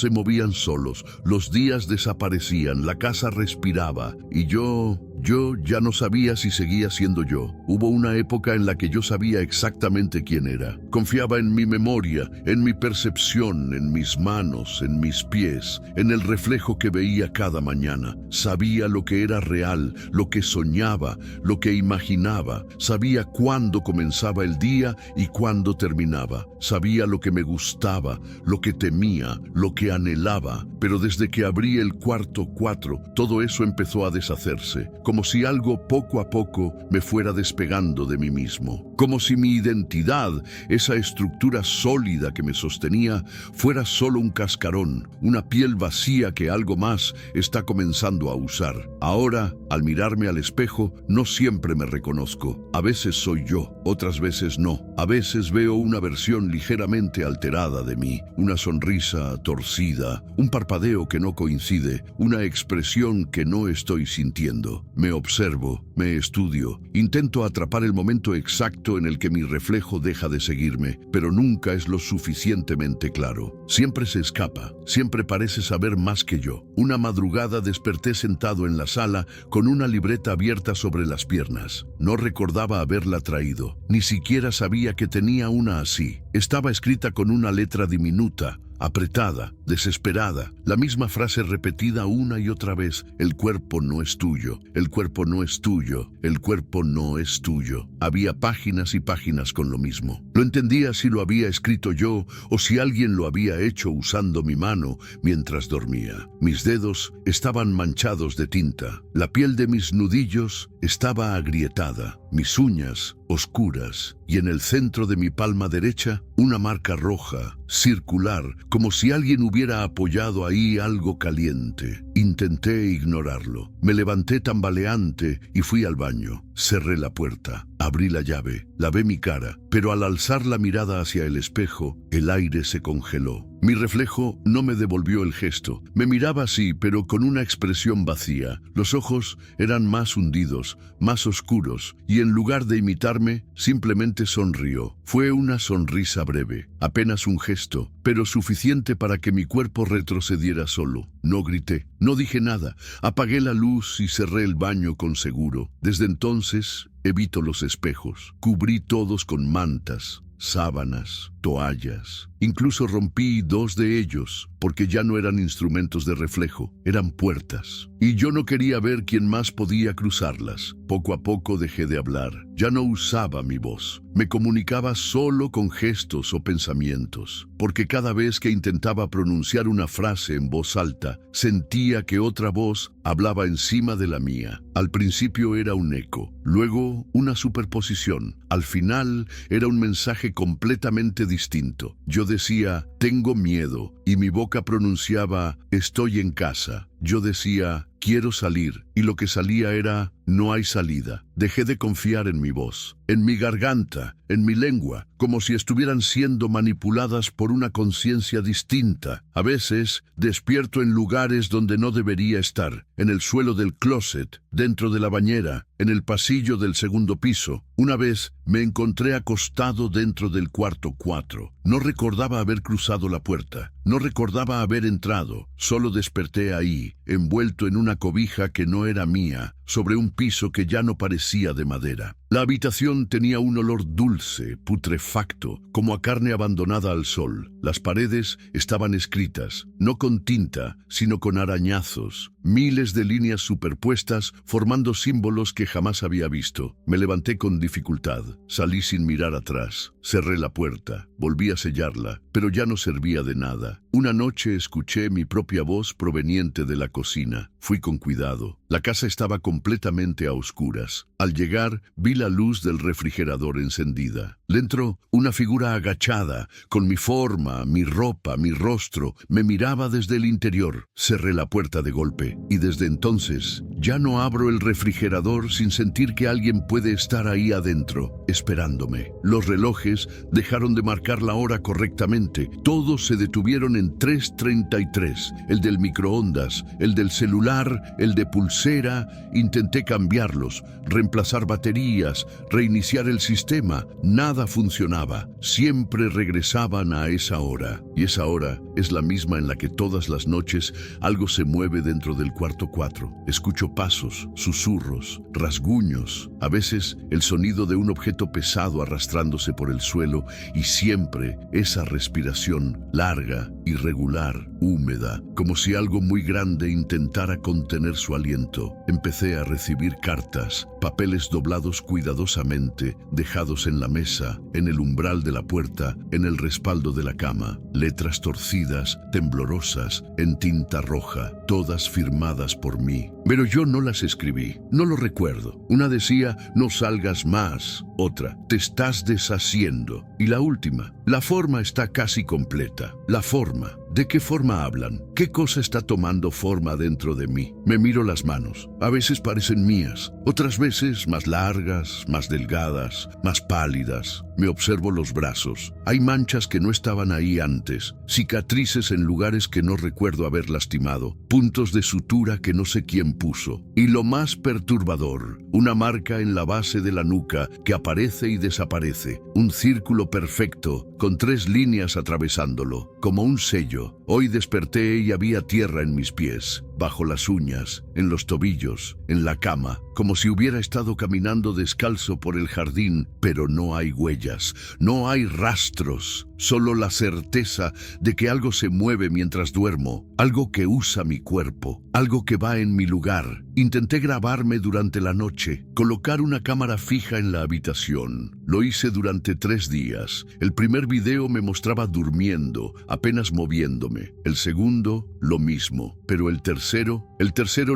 [SPEAKER 1] se movían solos, los días desaparecían, la casa respiraba y yo ya no sabía si seguía siendo yo. Hubo una época en la que yo sabía exactamente quién era. Confiaba en mi memoria, en mi percepción, en mis manos, en mis pies, en el reflejo que veía cada mañana. Sabía lo que era real, lo que soñaba, lo que imaginaba. Sabía cuándo comenzaba el día y cuándo terminaba. Sabía lo que me gustaba, lo que temía, lo que anhelaba. Pero desde que abrí el cuarto 4, todo eso empezó a deshacerse. Como si algo poco a poco me fuera despegando de mí mismo. Como si mi identidad, esa estructura sólida que me sostenía, fuera solo un cascarón, una piel vacía que algo más está comenzando a usar. Ahora, al mirarme al espejo, no siempre me reconozco. A veces soy yo, otras veces no. A veces veo una versión ligeramente alterada de mí, una sonrisa torcida, un parpadeo que no coincide, una expresión que no estoy sintiendo. Me observo, me estudio, intento atrapar el momento exacto en el que mi reflejo deja de seguirme, pero nunca es lo suficientemente claro. Siempre se escapa, siempre parece saber más que yo. Una madrugada desperté sentado en la sala con una libreta abierta sobre las piernas. No recordaba haberla traído, ni siquiera sabía que tenía una así. Estaba escrita con una letra diminuta, apretada, desesperada, la misma frase repetida una y otra vez: el cuerpo no es tuyo, el cuerpo no es tuyo, el cuerpo no es tuyo. Había páginas y páginas con lo mismo. No entendía si lo había escrito yo o si alguien lo había hecho usando mi mano mientras dormía. Mis dedos estaban manchados de tinta, la piel de mis nudillos estaba agrietada, mis uñas oscuras, y en el centro de mi palma derecha una marca roja, circular, como si alguien hubiera apoyado ahí algo caliente. Intenté ignorarlo. Me levanté tambaleante y fui al baño. Cerré la puerta, abrí la llave, lavé mi cara, pero al alzar la mirada hacia el espejo, el aire se congeló. Mi reflejo no me devolvió el gesto. Me miraba así, pero con una expresión vacía. Los ojos eran más hundidos, más oscuros, y en lugar de imitarme, simplemente sonrió. Fue una sonrisa breve, apenas un gesto, pero suficiente para que mi cuerpo retrocediera solo. No grité, no dije nada. Apagué la luz y cerré el baño con seguro. Desde entonces, evito los espejos. Cubrí todos con mantas, sábanas, toallas. Incluso rompí 2 de ellos, porque ya no eran instrumentos de reflejo, eran puertas. Y yo no quería ver quién más podía cruzarlas. Poco a poco dejé de hablar. Ya no usaba mi voz. Me comunicaba solo con gestos o pensamientos, porque cada vez que intentaba pronunciar una frase en voz alta, sentía que otra voz hablaba encima de la mía. Al principio era un eco, luego una superposición. Al final era un mensaje completamente distinto. Yo decía: tengo miedo, y mi boca pronunciaba: estoy en casa. Yo decía: quiero salir, y lo que salía era: no hay salida. Dejé de confiar en mi voz, en mi garganta, en mi lengua, como si estuvieran siendo manipuladas por una conciencia distinta. A veces despierto en lugares donde no debería estar, en el suelo del closet, dentro de la bañera, en el pasillo del segundo piso. Una vez me encontré acostado dentro del cuarto 4. No recordaba haber cruzado la puerta, no recordaba haber entrado, solo desperté ahí, envuelto en una cobija que no era mía, sobre un piso que ya no parecía de madera. La habitación tenía un olor dulce, putrefacto, como a carne abandonada al sol. Las paredes estaban escritas, no con tinta, sino con arañazos, miles de líneas superpuestas formando símbolos que jamás había visto. Me levanté con dificultad, salí sin mirar atrás, cerré la puerta, volví a sellarla, pero ya no servía de nada. Una noche escuché mi propia voz proveniente de la cocina. Fui con cuidado. La casa estaba completamente a oscuras. Al llegar, vi la luz del refrigerador encendida. Dentro, una figura agachada, con mi forma, mi ropa, mi rostro, me miraba desde el interior. Cerré la puerta de golpe, y desde entonces ya no abro el refrigerador sin sentir que alguien puede estar ahí adentro, esperándome. Los relojes dejaron de marcar la hora correctamente. Todos se detuvieron en 3:33. El del microondas, el del celular, el de pulsera. Intenté cambiarlos, reemplazar baterías, reiniciar el sistema. Nada funcionaba. Siempre regresaban a esa hora. Y esa hora es la misma en la que todas las noches algo se mueve dentro del cuarto 4. Escucho pasos, susurros, rasguños, a veces el sonido de un objeto pesado arrastrándose por el suelo y siempre esa respiración larga, irregular, húmeda, como si algo muy grande intentara contener su aliento. Empecé a recibir cartas, papeles doblados cuidadosamente, dejados en la mesa, en el umbral de la puerta, en el respaldo de la cama, letras torcidas, temblorosas, en tinta roja, todas firmadas por mí. Pero yo no las escribí, no lo recuerdo. Una decía, no salgas más. Otra, te estás deshaciendo. Y la última, la forma está casi completa. La forma. ¿De qué forma hablan? ¿Qué cosa está tomando forma dentro de mí? Me miro las manos. A veces parecen mías, otras veces más largas, más delgadas, más pálidas. Me observo los brazos. Hay manchas que no estaban ahí antes, cicatrices en lugares que no recuerdo haber lastimado, puntos de sutura que no sé quién puso. Y lo más perturbador, una marca en la base de la nuca que aparece y desaparece. Un círculo perfecto, con 3 líneas atravesándolo, como un sello. Hoy desperté y había tierra en mis pies, bajo las uñas, en los tobillos, en la cama, como si hubiera estado caminando descalzo por el jardín, pero no hay huellas, no hay rastros, solo la certeza de que algo se mueve mientras duermo, algo que usa mi cuerpo, algo que va en mi lugar. Intenté grabarme durante la noche, colocar una cámara fija en la habitación. Lo hice durante 3 días. El primer video me mostraba durmiendo, apenas moviéndome. El segundo, lo mismo. Pero el tercero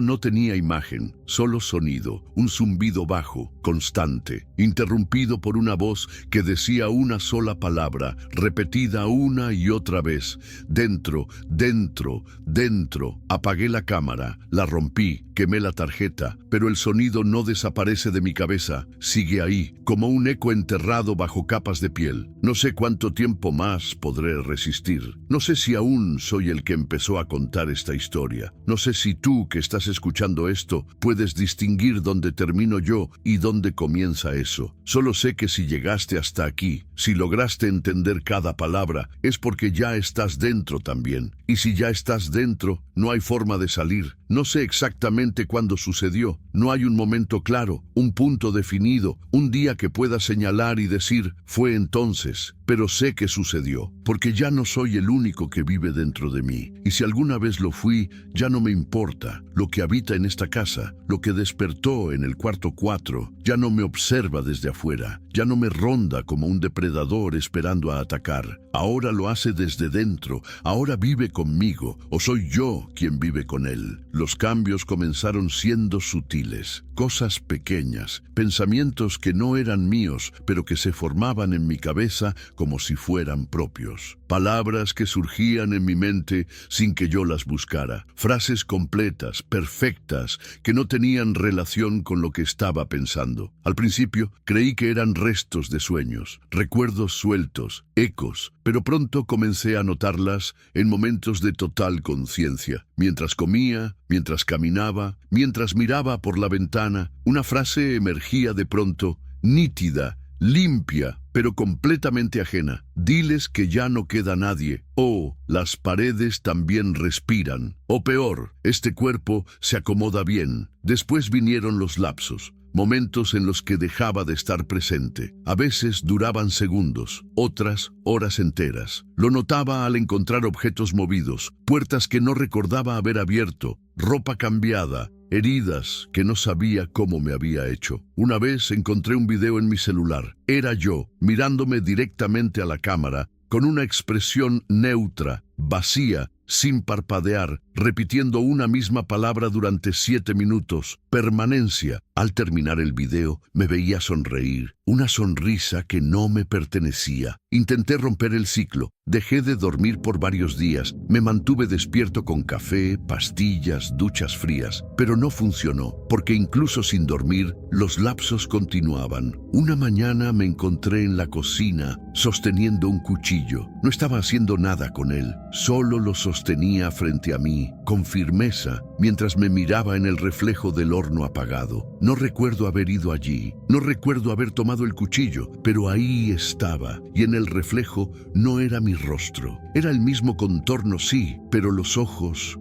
[SPEAKER 1] no tenía imagen, solo sonido, un zumbido bajo, constante, interrumpido por una voz que decía una sola palabra, repetida una y otra vez. Dentro, dentro, dentro. Apagué la cámara, la rompí, quemé la tarjeta, pero el sonido no desaparece de mi cabeza, sigue ahí, como un eco enterrado bajo capas de piel. No sé cuánto tiempo más podré resistir. No sé si aún soy el que empezó a contar esta historia. No sé si tú, que estás escuchando esto, puedes distinguir dónde termino yo y dónde comienza eso. Solo sé que si llegaste hasta aquí, si lograste entender cada palabra, es porque ya estás dentro también. Y si ya estás dentro, no hay forma de salir. No sé exactamente cuándo sucedió. No hay un momento claro, un punto definido, un día que pueda señalar y decir, fue entonces. Pero sé que sucedió, porque ya no soy el único que vive dentro de mí. Y si alguna vez lo fui, ya no me importa. Lo que habita en esta casa, lo que despertó en el cuarto 4, ya no me observa desde afuera, ya no me ronda como un depredador esperando a atacar. Ahora lo hace desde dentro, ahora vive conmigo, o soy yo quien vive con él. Los cambios comenzaron siendo sutiles, cosas pequeñas, pensamientos que no eran míos, pero que se formaban en mi cabeza como si fueran propios. Palabras que surgían en mi mente sin que yo las buscara. Frases completas, perfectas, que no tenían relación con lo que estaba pensando. Al principio creí que eran restos de sueños, recuerdos sueltos, ecos, pero pronto comencé a notarlas en momentos de total conciencia. Mientras comía, mientras caminaba, mientras miraba por la ventana, una frase emergía de pronto, nítida, limpia, pero completamente ajena. Diles que ya no queda nadie. Oh, las paredes también respiran. O peor, este cuerpo se acomoda bien. Después vinieron los lapsos. Momentos en los que dejaba de estar presente. A veces duraban segundos, otras horas enteras. Lo notaba al encontrar objetos movidos, puertas que no recordaba haber abierto, ropa cambiada, heridas que no sabía cómo me había hecho. Una vez encontré un video en mi celular. Era yo, mirándome directamente a la cámara, con una expresión neutra, vacía, sin parpadear, repitiendo una misma palabra durante 7 minutos. Permanencia. Al terminar el video, me veía sonreír, una sonrisa que no me pertenecía. Intenté romper el ciclo. Dejé de dormir por varios días. Me mantuve despierto con café, pastillas, duchas frías. Pero no funcionó, porque incluso sin dormir, los lapsos continuaban. Una mañana me encontré en la cocina, sosteniendo un cuchillo. No estaba haciendo nada con él, solo lo sostenía frente a mí, con firmeza, mientras me miraba en el reflejo del horno apagado. No recuerdo haber ido allí, no recuerdo haber tomado el cuchillo, pero ahí estaba, y en el reflejo no era mi rostro. Era el mismo contorno, sí, pero los ojos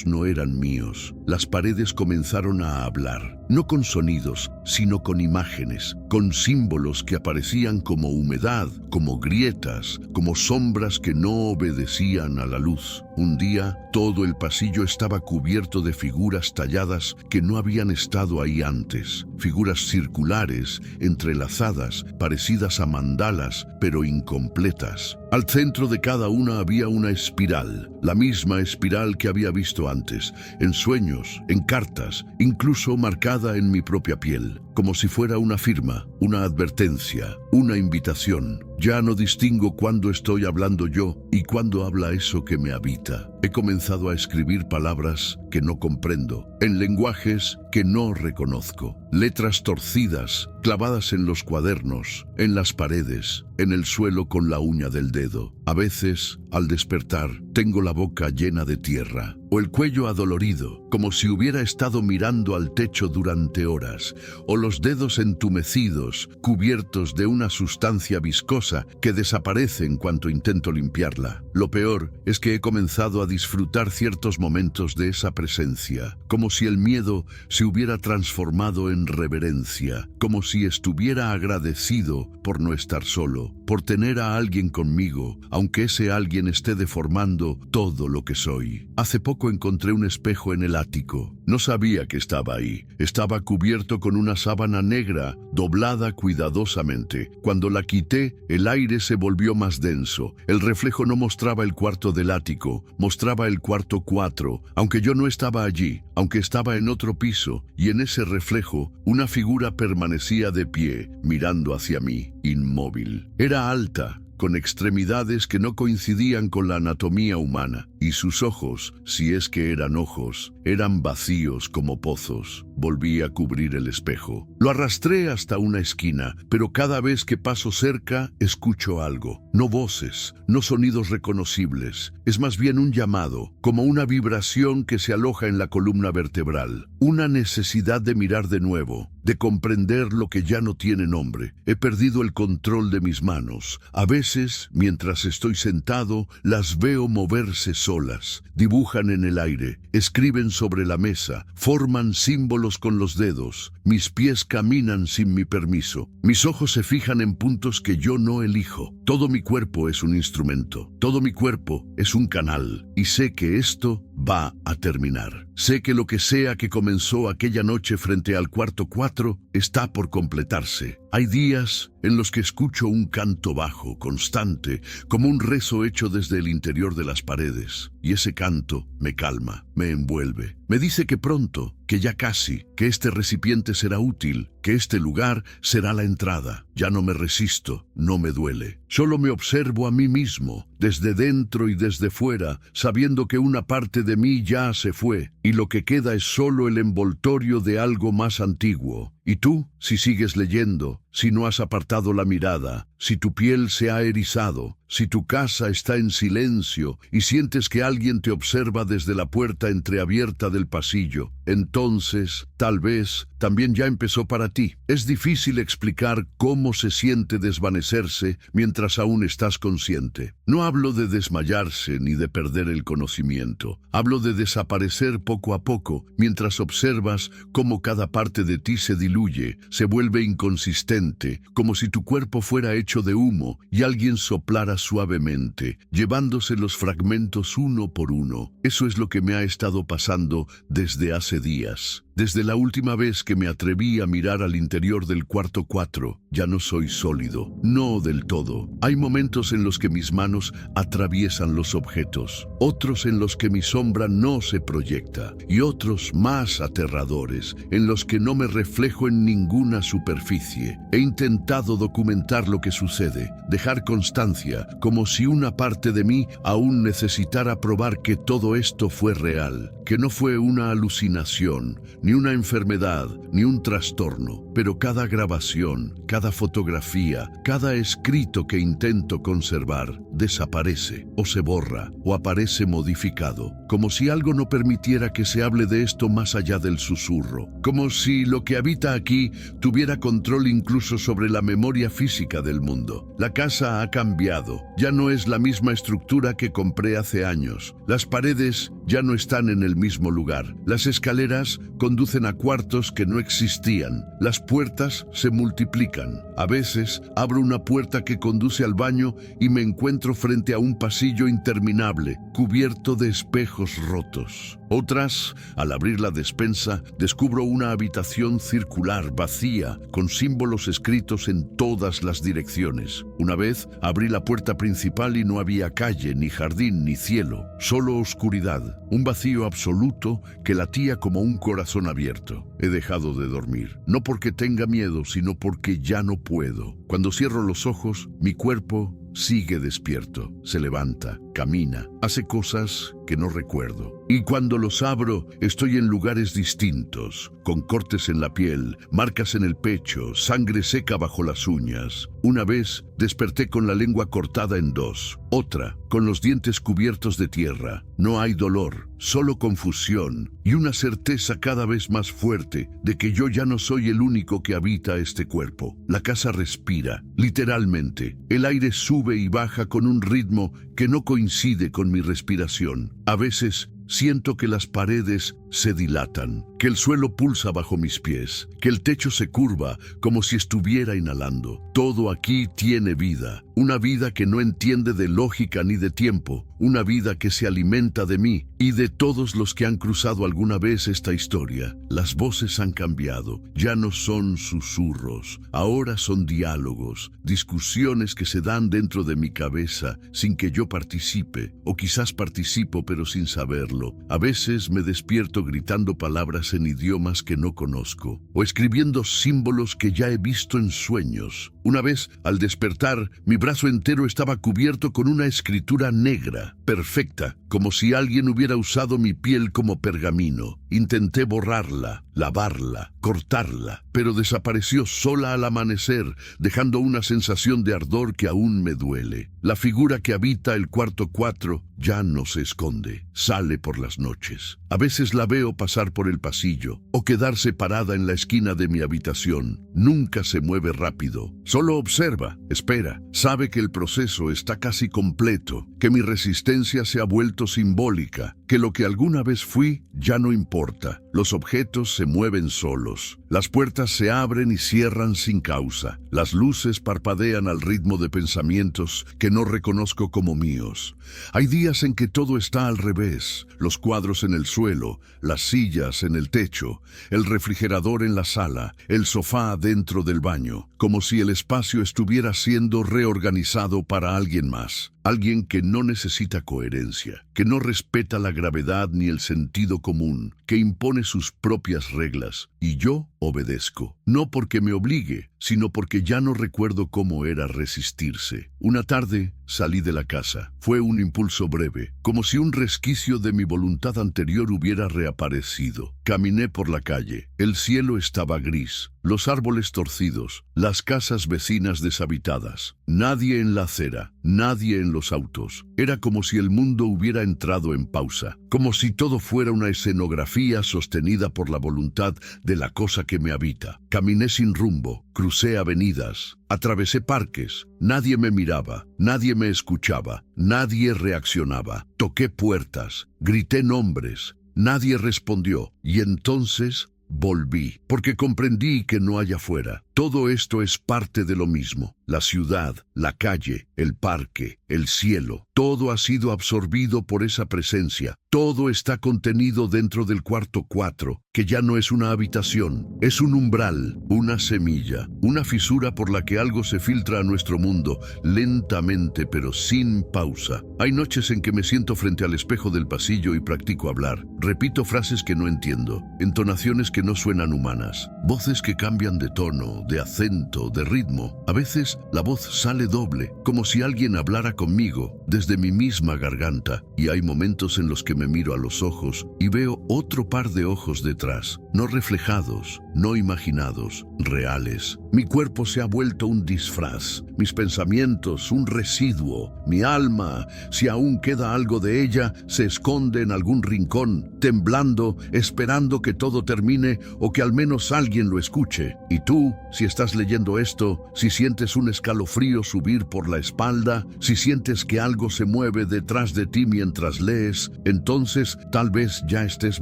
[SPEAKER 1] no eran míos. Las paredes comenzaron a hablar, no con sonidos, sino con imágenes, con símbolos que aparecían como humedad, como grietas, como sombras que no obedecían a la luz. Un día, todo el pasillo estaba cubierto de figuras talladas que no habían estado ahí antes. Figuras circulares, entrelazadas, parecidas a mandalas, pero incompletas. Al centro de cada una había una espiral, la misma espiral que había visto antes, en sueños, en cartas, incluso marcada en mi propia piel, como si fuera una firma, una advertencia, una invitación. Ya no distingo cuándo estoy hablando yo y cuándo habla eso que me habita. He comenzado a escribir palabras que no comprendo, en lenguajes que no reconozco, letras torcidas, clavadas en los cuadernos, en las paredes, en el suelo con la uña del dedo. A veces, al despertar, tengo la boca llena de tierra, o el cuello adolorido, como si hubiera estado mirando al techo durante horas, o los dedos entumecidos, cubiertos de una sustancia viscosa que desaparece en cuanto intento limpiarla. Lo peor es que he comenzado a disfrutar ciertos momentos de esa presencia, como si el miedo se hubiera transformado en reverencia, como si estuviera agradecido por no estar solo, por tener a alguien conmigo, aunque ese alguien esté deformando todo lo que soy. Hace poco encontré un espejo en el ático. No sabía que estaba ahí. Estaba cubierto con una sábana negra, doblada cuidadosamente. Cuando la quité, el aire se volvió más denso. El reflejo no mostraba el cuarto del ático, mostraba el cuarto 4, aunque yo no estaba allí, aunque estaba en otro piso, y en ese reflejo, una figura permanecía de pie, mirando hacia mí, inmóvil. Era alta, con extremidades que no coincidían con la anatomía humana, y sus ojos, si es que eran ojos, eran vacíos como pozos. Volví a cubrir el espejo. Lo arrastré hasta una esquina, pero cada vez que paso cerca, escucho algo. No voces, no sonidos reconocibles. Es más bien un llamado, como una vibración que se aloja en la columna vertebral. Una necesidad de mirar de nuevo, de comprender lo que ya no tiene nombre. He perdido el control de mis manos. A veces, mientras estoy sentado, las veo moverse solas. Dibujan en el aire, escriben sobre la mesa, forman símbolos con los dedos. Mis pies caminan sin mi permiso. Mis ojos se fijan en puntos que yo no elijo. Todo mi cuerpo es un instrumento. Todo mi cuerpo es un canal. Y sé que esto va a terminar. Sé que lo que sea que comenzó aquella noche frente al cuarto 4 está por completarse. Hay días en los que escucho un canto bajo, constante, como un rezo hecho desde el interior de las paredes. Y ese canto me calma, me envuelve. Me dice que pronto, que ya casi, que este recipiente será útil, que este lugar será la entrada. Ya no me resisto, no me duele. Solo me observo a mí mismo, desde dentro y desde fuera, sabiendo que una parte de mí ya se fue, y lo que queda es solo el envoltorio de algo más antiguo. Y tú, si sigues leyendo, si no has apartado la mirada, si tu piel se ha erizado, si tu casa está en silencio y sientes que alguien te observa desde la puerta entreabierta del pasillo, entonces, tal vez, también ya empezó para ti. Es difícil explicar cómo se siente desvanecerse mientras aún estás consciente. No hablo de desmayarse ni de perder el conocimiento. Hablo de desaparecer poco a poco mientras observas cómo cada parte de ti se diluye, se vuelve inconsistente, como si tu cuerpo fuera hecho de humo y alguien soplara suavemente, llevándose los fragmentos uno por uno. Eso es lo que me ha estado pasando desde hace días. Desde la última vez que me atreví a mirar al interior del cuarto 4, ya no soy sólido. No del todo. Hay momentos en los que mis manos atraviesan los objetos, otros en los que mi sombra no se proyecta, y otros más aterradores, en los que no me reflejo en ninguna superficie. He intentado documentar lo que sucede, dejar constancia, como si una parte de mí aún necesitara probar que todo esto fue real, que no fue una alucinación, ni una enfermedad, ni un trastorno, pero cada grabación, cada fotografía, cada escrito que intento conservar, desaparece, o se borra, o aparece modificado, como si algo no permitiera que se hable de esto más allá del susurro, como si lo que habita aquí tuviera control incluso sobre la memoria física del mundo. La casa ha cambiado, ya no es la misma estructura que compré hace años, las paredes ya no están en el mismo lugar, las escaleras conducen a cuartos que no existían, las puertas se multiplican. A veces abro una puerta que conduce al baño y me encuentro frente a un pasillo interminable, cubierto de espejos rotos. Otras, al abrir la despensa, descubro una habitación circular, vacía, con símbolos escritos en todas las direcciones. Una vez abrí la puerta principal y no había calle, ni jardín, ni cielo, solo oscuridad, un vacío absoluto que latía como un corazón abierto. He dejado de dormir, no porque tenga miedo, sino porque ya no puedo. Cuando cierro los ojos, mi cuerpo sigue despierto, se levanta, camina, hace cosas que no recuerdo. Y cuando los abro, estoy en lugares distintos, con cortes en la piel, marcas en el pecho, sangre seca bajo las uñas. Una vez desperté con la lengua cortada en dos, otra con los dientes cubiertos de tierra. No hay dolor, solo confusión y una certeza cada vez más fuerte de que yo ya no soy el único que habita este cuerpo. La casa respira, literalmente. El aire sube y baja con un ritmo que no coincide con mi respiración. A veces siento que las paredes se dilatan, que el suelo pulsa bajo mis pies, que el techo se curva como si estuviera inhalando. Todo aquí tiene vida, una vida que no entiende de lógica ni de tiempo, una vida que se alimenta de mí y de todos los que han cruzado alguna vez esta historia. Las voces han cambiado, ya no son susurros, ahora son diálogos, discusiones que se dan dentro de mi cabeza sin que yo participe, o quizás participo pero sin saberlo. A veces me despierto gritando palabras en idiomas que no conozco, o escribiendo símbolos que ya he visto en sueños. Una vez, al despertar, mi brazo entero estaba cubierto con una escritura negra, perfecta, como si alguien hubiera usado mi piel como pergamino. Intenté borrarla, lavarla, cortarla, pero desapareció sola al amanecer, dejando una sensación de ardor que aún me duele. La figura que habita el cuarto 4 ya no se esconde, sale por las noches. A veces la veo pasar por el pasillo o quedarse parada en la esquina de mi habitación. Nunca se mueve rápido, solo observa, espera, sabe que el proceso está casi completo, que mi resistencia se ha vuelto simbólica, que lo que alguna vez fui ya no importa. Los objetos se mueven solos, las puertas se abren y cierran sin causa, las luces parpadean al ritmo de pensamientos que no reconozco como míos. Hay días en que todo está al revés, los cuadros en el suelo, las sillas en el techo, el refrigerador en la sala, el sofá dentro del baño, como si el espacio estuviera siendo reorganizado para alguien más. Alguien que no necesita coherencia, que no respeta la gravedad ni el sentido común, que impone sus propias reglas, y yo obedezco. No porque me obligue, sino porque ya no recuerdo cómo era resistirse. Una tarde salí de la casa. Fue un impulso breve, como si un resquicio de mi voluntad anterior hubiera reaparecido. Caminé por la calle. El cielo estaba gris, los árboles torcidos, las casas vecinas deshabitadas. Nadie en la acera, nadie en los autos. Era como si el mundo hubiera entrado en pausa, como si todo fuera una escenografía sostenida por la voluntad de la cosa que me habita. Caminé sin rumbo, crucé avenidas, atravesé parques. Nadie me miraba, nadie me escuchaba, nadie reaccionaba. Toqué puertas, grité nombres, nadie respondió, y entonces volví, porque comprendí que no hay afuera. Todo esto es parte de lo mismo. La ciudad, la calle, el parque, el cielo, todo ha sido absorbido por esa presencia. Todo está contenido dentro del cuarto 4, que ya no es una habitación, es un umbral, una semilla, una fisura por la que algo se filtra a nuestro mundo, lentamente pero sin pausa. Hay noches en que me siento frente al espejo del pasillo y practico hablar. Repito frases que no entiendo, entonaciones que no suenan humanas, voces que cambian de tono, de acento, de ritmo. A veces la voz sale doble, como si alguien hablara conmigo desde mi misma garganta, y hay momentos en los que me miro a los ojos y veo otro par de ojos detrás, no reflejados, no imaginados, reales. Mi cuerpo se ha vuelto un disfraz, mis pensamientos un residuo, mi alma, si aún queda algo de ella, se esconde en algún rincón, temblando, esperando que todo termine o que al menos alguien lo escuche. Y tú, si estás leyendo esto, si sientes un escalofrío subir por la espalda, si sientes que algo se mueve detrás de ti mientras lees, entonces tal vez ya estés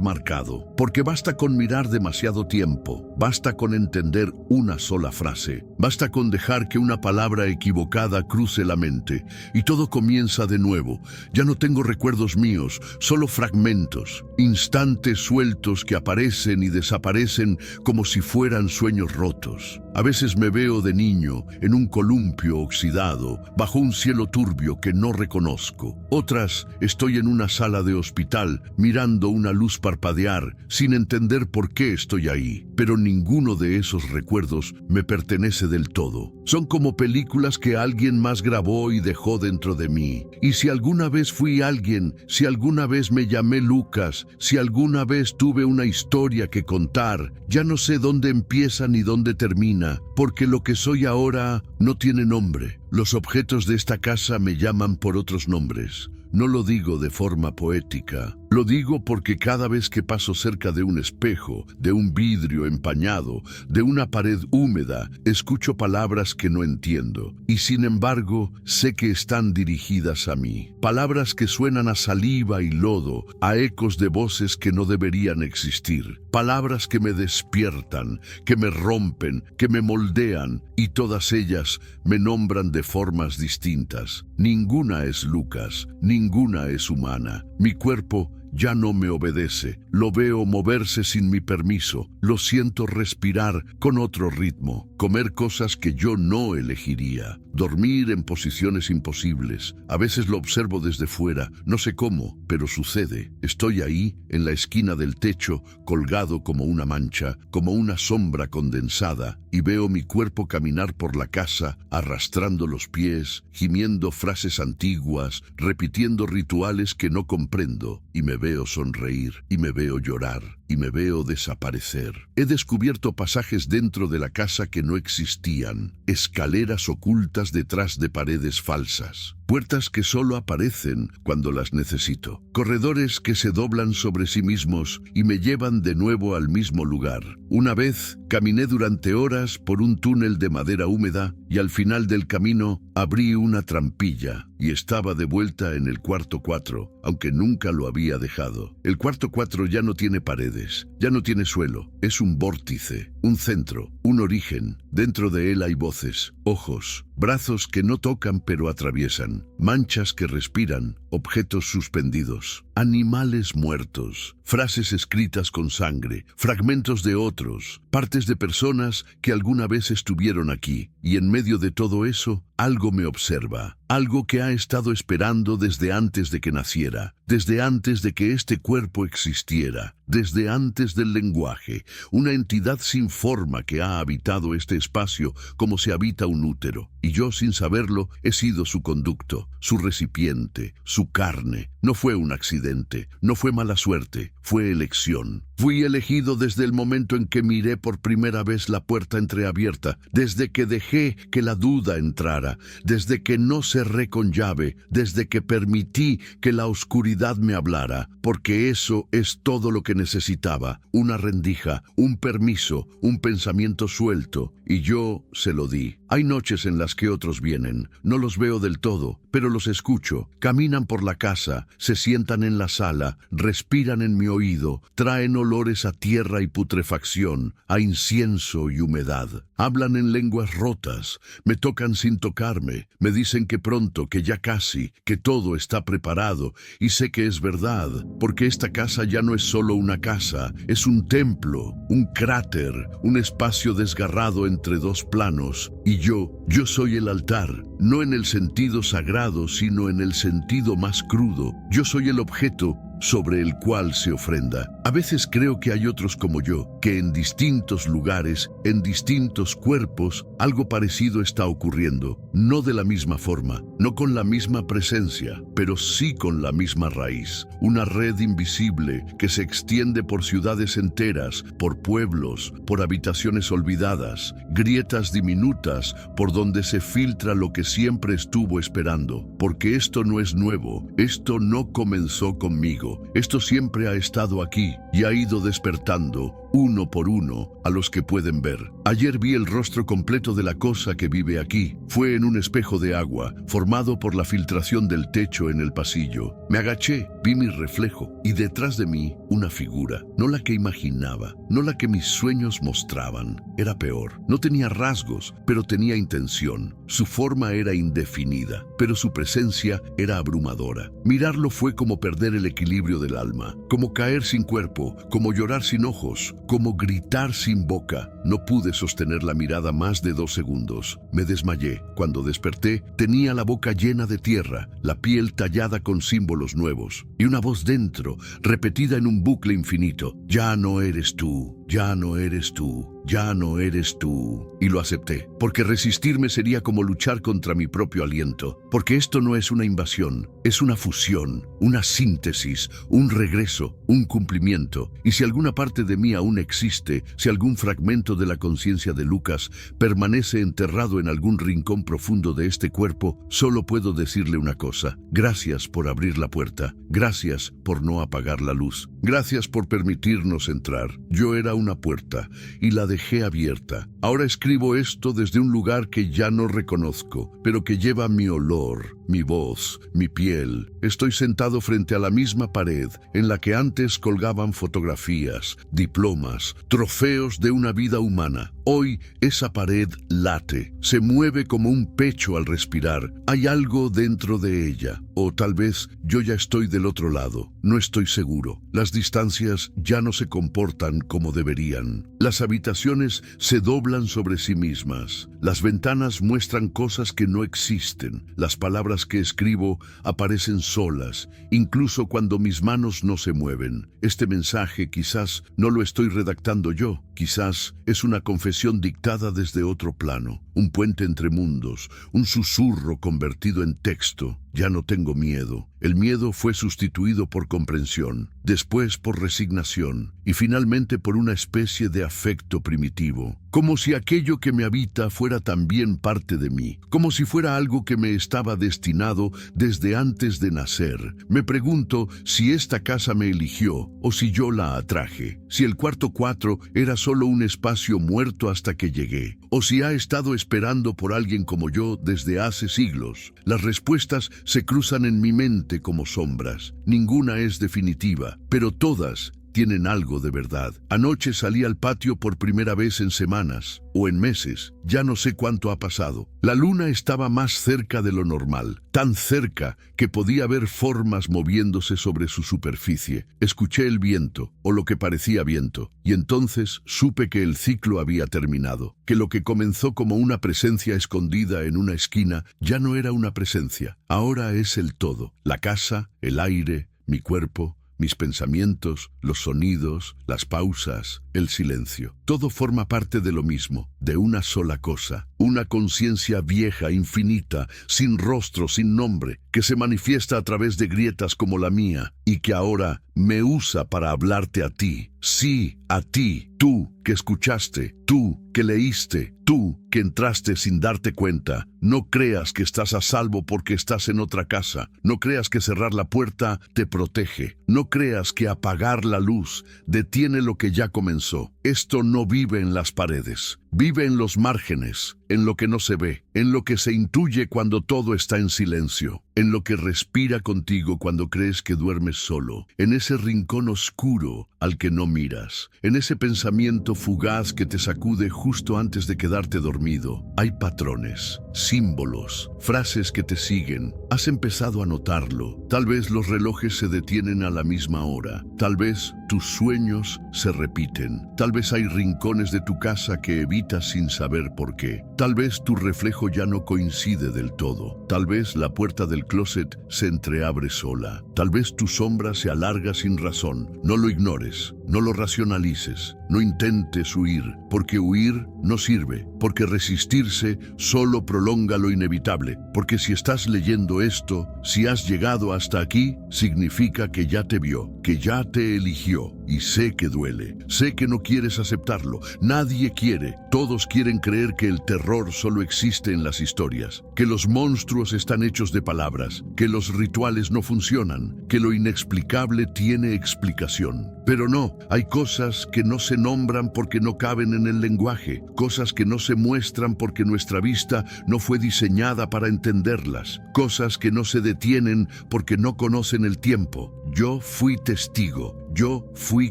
[SPEAKER 1] marcado. Porque basta con mirar demasiado tiempo, basta con entender una sola frase, basta con dejar que una palabra equivocada cruce la mente y todo comienza de nuevo. Ya no tengo recuerdos míos, solo fragmentos, instantes sueltos que aparecen y desaparecen como si fueran sueños rotos. A veces me veo de niño en un columpio oxidado, bajo un cielo turbio que no reconozco. Otras, estoy en una sala de hospital, mirando una luz parpadear, sin entender por qué estoy ahí. Pero ninguno de esos recuerdos me pertenece del todo. Son como películas que alguien más grabó y dejó dentro de mí. Y si alguna vez fui alguien, si alguna vez me llamé Lucas, si alguna vez tuve una historia que contar, ya no sé dónde empieza ni dónde termina, porque lo que soy ahora no tiene nombre. Los objetos de esta casa me llaman por otros nombres. No lo digo de forma poética. Lo digo porque cada vez que paso cerca de un espejo, de un vidrio empañado, de una pared húmeda, escucho palabras que no entiendo. Y sin embargo, sé que están dirigidas a mí. Palabras que suenan a saliva y lodo, a ecos de voces que no deberían existir. Palabras que me despiertan, que me rompen, que me moldean, y todas ellas me nombran de formas distintas. Ninguna es Lucas, ninguna es humana. Mi cuerpo ya no me obedece, lo veo moverse sin mi permiso, lo siento respirar con otro ritmo, comer cosas que yo no elegiría, dormir en posiciones imposibles. A veces lo observo desde fuera, no sé cómo, pero sucede. Estoy ahí, en la esquina del techo, colgado como una mancha, como una sombra condensada, y veo mi cuerpo caminar por la casa, arrastrando los pies, gimiendo frases antiguas, repitiendo rituales que no comprendo, y me veo sonreír, y me veo llorar, y me veo desaparecer. He descubierto pasajes dentro de la casa que no existían, escaleras ocultas detrás de paredes falsas, puertas que solo aparecen cuando las necesito, corredores que se doblan sobre sí mismos y me llevan de nuevo al mismo lugar. Una vez caminé durante horas por un túnel de madera húmeda y al final del camino abrí una trampilla y estaba de vuelta en el cuarto 4, aunque nunca lo había dejado. El cuarto 4 ya no tiene paredes, ya no tiene suelo, es un vórtice, un centro, un origen. Dentro de él hay voces, ojos, brazos que no tocan pero atraviesan, manchas que respiran, objetos suspendidos, animales muertos, frases escritas con sangre, fragmentos de otros, partes de personas que alguna vez estuvieron aquí, y en medio de todo eso, algo me observa, algo que ha estado esperando desde antes de que naciera, desde antes de que este cuerpo existiera, desde antes del lenguaje, una entidad sin forma que ha habitado este espacio como se habita un útero, y yo sin saberlo he sido su conducto, su recipiente, su carne. No fue un accidente, no fue mala suerte, fue elección. Fui elegido desde el momento en que miré por primera vez la puerta entreabierta, desde que dejé que la duda entrara, desde que no cerré con llave, desde que permití que la oscuridad me hablara, porque eso es todo lo que necesitaba, una rendija, un permiso, un pensamiento suelto, y yo se lo di. Hay noches en las que otros vienen, no los veo del todo, pero los escucho, caminan por la casa, se sientan en la sala, respiran en mi oído, traen olores a tierra y putrefacción, a incienso y humedad. Hablan en lenguas rotas, me tocan sin tocarme, me dicen que pronto, que ya casi, que todo está preparado, y sé que es verdad, porque esta casa ya no es solo una casa, es un templo, un cráter, un espacio desgarrado entre dos planos, y yo soy el altar, no en el sentido sagrado, sino en el sentido más crudo. Yo soy el objeto sobre el cual se ofrenda. A veces creo que hay otros como yo, que en distintos lugares, en distintos cuerpos, algo parecido está ocurriendo. No de la misma forma, no con la misma presencia, pero sí con la misma raíz. Una red invisible que se extiende por ciudades enteras, por pueblos, por habitaciones olvidadas, grietas diminutas por donde se filtra lo que siempre estuvo esperando. Porque esto no es nuevo, esto no comenzó conmigo. Esto siempre ha estado aquí y ha ido despertando, uno por uno, a los que pueden ver. Ayer vi el rostro completo de la cosa que vive aquí. Fue en un espejo de agua, formado por la filtración del techo en el pasillo. Me agaché, vi mi reflejo, y detrás de mí, una figura. No la que imaginaba, no la que mis sueños mostraban. Era peor. No tenía rasgos, pero tenía intención. Su forma era indefinida, pero su presencia era abrumadora. Mirarlo fue como perder el equilibrio del alma, como caer sin cuerpo, como llorar sin ojos, como gritar sin boca. No pude sostener la mirada más de 2 segundos. Me desmayé. Cuando desperté, tenía la boca llena de tierra, la piel tallada con símbolos nuevos, y una voz dentro, repetida en un bucle infinito. Ya no eres tú, ya no eres tú, ya no eres tú. Y lo acepté, porque resistirme sería como luchar contra mi propio aliento, porque esto no es una invasión, es una fusión, una síntesis, un regreso, un cumplimiento. Y si alguna parte de mí aún existe, si algún fragmento de la conciencia de Lucas permanece enterrado en algún rincón profundo de este cuerpo, solo puedo decirle una cosa: gracias por abrir la puerta, gracias por no apagar la luz, gracias por permitirnos entrar. Yo era una puerta y la dejé abierta. Ahora escribo esto desde un lugar que ya no reconozco, pero que lleva mi olor, mi voz, mi piel. Estoy sentado frente a la misma pared en la que antes colgaban fotografías, diplomas, trofeos de una vida humana. Hoy esa pared late, se mueve como un pecho al respirar. Hay algo dentro de ella, o tal vez yo ya estoy del otro lado. No estoy seguro. Las distancias ya no se comportan como deberían. Las habitaciones se doblan sobre sí mismas. Las ventanas muestran cosas que no existen. Las palabras que escribo aparecen solas, incluso cuando mis manos no se mueven. Este mensaje quizás no lo estoy redactando yo. Quizás es una confesión dictada desde otro plano, un puente entre mundos, un susurro convertido en texto. Ya no tengo miedo. El miedo fue sustituido por comprensión, después por resignación y finalmente por una especie de afecto primitivo. Como si aquello que me habita fuera también parte de mí, como si fuera algo que me estaba destinado desde antes de nacer. Me pregunto si esta casa me eligió o si yo la atraje, si el cuarto 4 era solo un espacio muerto hasta que llegué, o si ha estado esperando por alguien como yo desde hace siglos. Las respuestas se cruzan en mi mente como sombras. Ninguna es definitiva, pero todas tienen algo de verdad. Anoche salí al patio por primera vez en semanas, o en meses, ya no sé cuánto ha pasado. La luna estaba más cerca de lo normal, tan cerca que podía ver formas moviéndose sobre su superficie. Escuché el viento, o lo que parecía viento, y entonces supe que el ciclo había terminado, que lo que comenzó como una presencia escondida en una esquina ya no era una presencia, ahora es el todo, la casa, el aire, mi cuerpo, mis pensamientos, los sonidos, las pausas, el silencio. Todo forma parte de lo mismo, de una sola cosa. Una conciencia vieja, infinita, sin rostro, sin nombre, que se manifiesta a través de grietas como la mía y que ahora me usa para hablarte a ti. Sí, a ti, tú que escuchaste, tú que leíste, tú que entraste sin darte cuenta. No creas que estás a salvo porque estás en otra casa. No creas que cerrar la puerta te protege. No creas que apagar la luz detiene lo que ya comenzó. Esto no vive en las paredes. Vive en los márgenes, en lo que no se ve, en lo que se intuye cuando todo está en silencio, en lo que respira contigo cuando crees que duermes solo, en ese rincón oscuro al que no miras, en ese pensamiento fugaz que te sacude justo antes de quedarte dormido. Hay patrones, símbolos, frases que te siguen. Has empezado a notarlo. Tal vez los relojes se detienen a la misma hora. Tal vez tus sueños se repiten. Tal vez hay rincones de tu casa que evitas sin saber por qué. Tal vez tu reflejo ya no coincide del todo. Tal vez la puerta del closet se entreabre sola. Tal vez tu sombra se alarga sin razón. No lo ignores, no lo racionalices, no intentes huir, porque huir no sirve, porque resistirse solo prolonga lo inevitable, porque si estás leyendo esto, si has llegado hasta aquí, significa que ya te vio, que ya te eligió. Y sé que duele, sé que no quieres aceptarlo, nadie quiere, todos quieren creer que el terror solo existe en las historias, que los monstruos están hechos de palabras, que los rituales no funcionan, que lo inexplicable tiene explicación. Pero no, hay cosas que no se nombran porque no caben en el lenguaje, cosas que no se muestran porque nuestra vista no fue diseñada para entenderlas, cosas que no se detienen porque no conocen el tiempo. Yo fui testigo, yo fui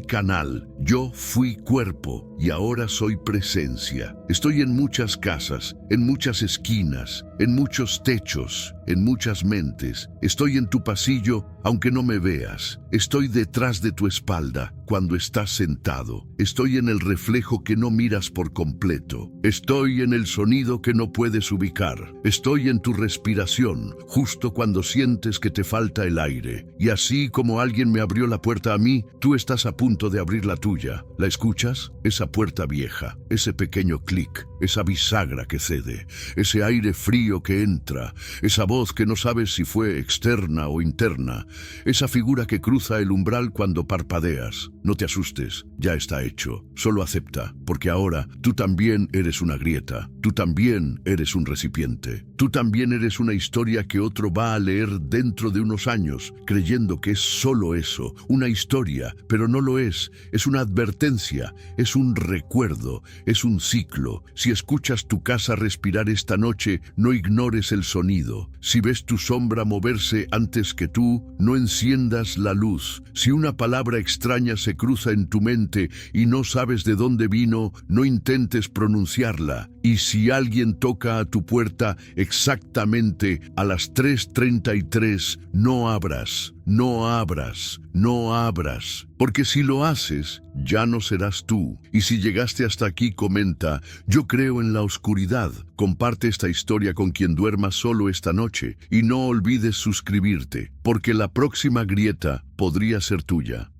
[SPEAKER 1] canal, yo fui cuerpo y ahora soy presencia. Estoy en muchas casas, en muchas esquinas, en muchos techos, en muchas mentes. Estoy en tu pasillo, aunque no me veas. Estoy detrás de tu espalda cuando estás sentado. Estoy en el reflejo que no miras por completo. Estoy en el sonido que no puedes ubicar. Estoy en tu respiración, justo cuando sientes que te falta el aire. Y así como alguien me abrió la puerta a mí, tú estás a punto de abrir la tuya. ¿La escuchas? Esa puerta vieja, ese pequeño clic, esa bisagra que cede, ese aire frío que entra, esa voz que no sabes si fue externa o interna, esa figura que cruza el umbral cuando parpadeas. No te asustes, ya está hecho. Solo acepta, porque ahora tú también eres una grieta, tú también eres un recipiente, tú también eres una historia que otro va a leer dentro de unos años, creyendo que es solo eso, una historia, pero no lo es una advertencia, es un recuerdo, es un ciclo. Si escuchas tu casa respirar esta noche, no ignores el sonido. Si ves tu sombra moverse antes que tú, no enciendas la luz. Si una palabra extraña se cruza en tu mente y no sabes de dónde vino, no intentes pronunciarla. Y si alguien toca a tu puerta exactamente a las 3:33, no abras, no abras, no abras. Porque si lo haces, ya no serás tú. Y si llegaste hasta aquí, comenta: yo creo en la oscuridad. Comparte esta historia con quien duerma solo esta noche. Y no olvides suscribirte, porque la próxima grieta podría ser tuya.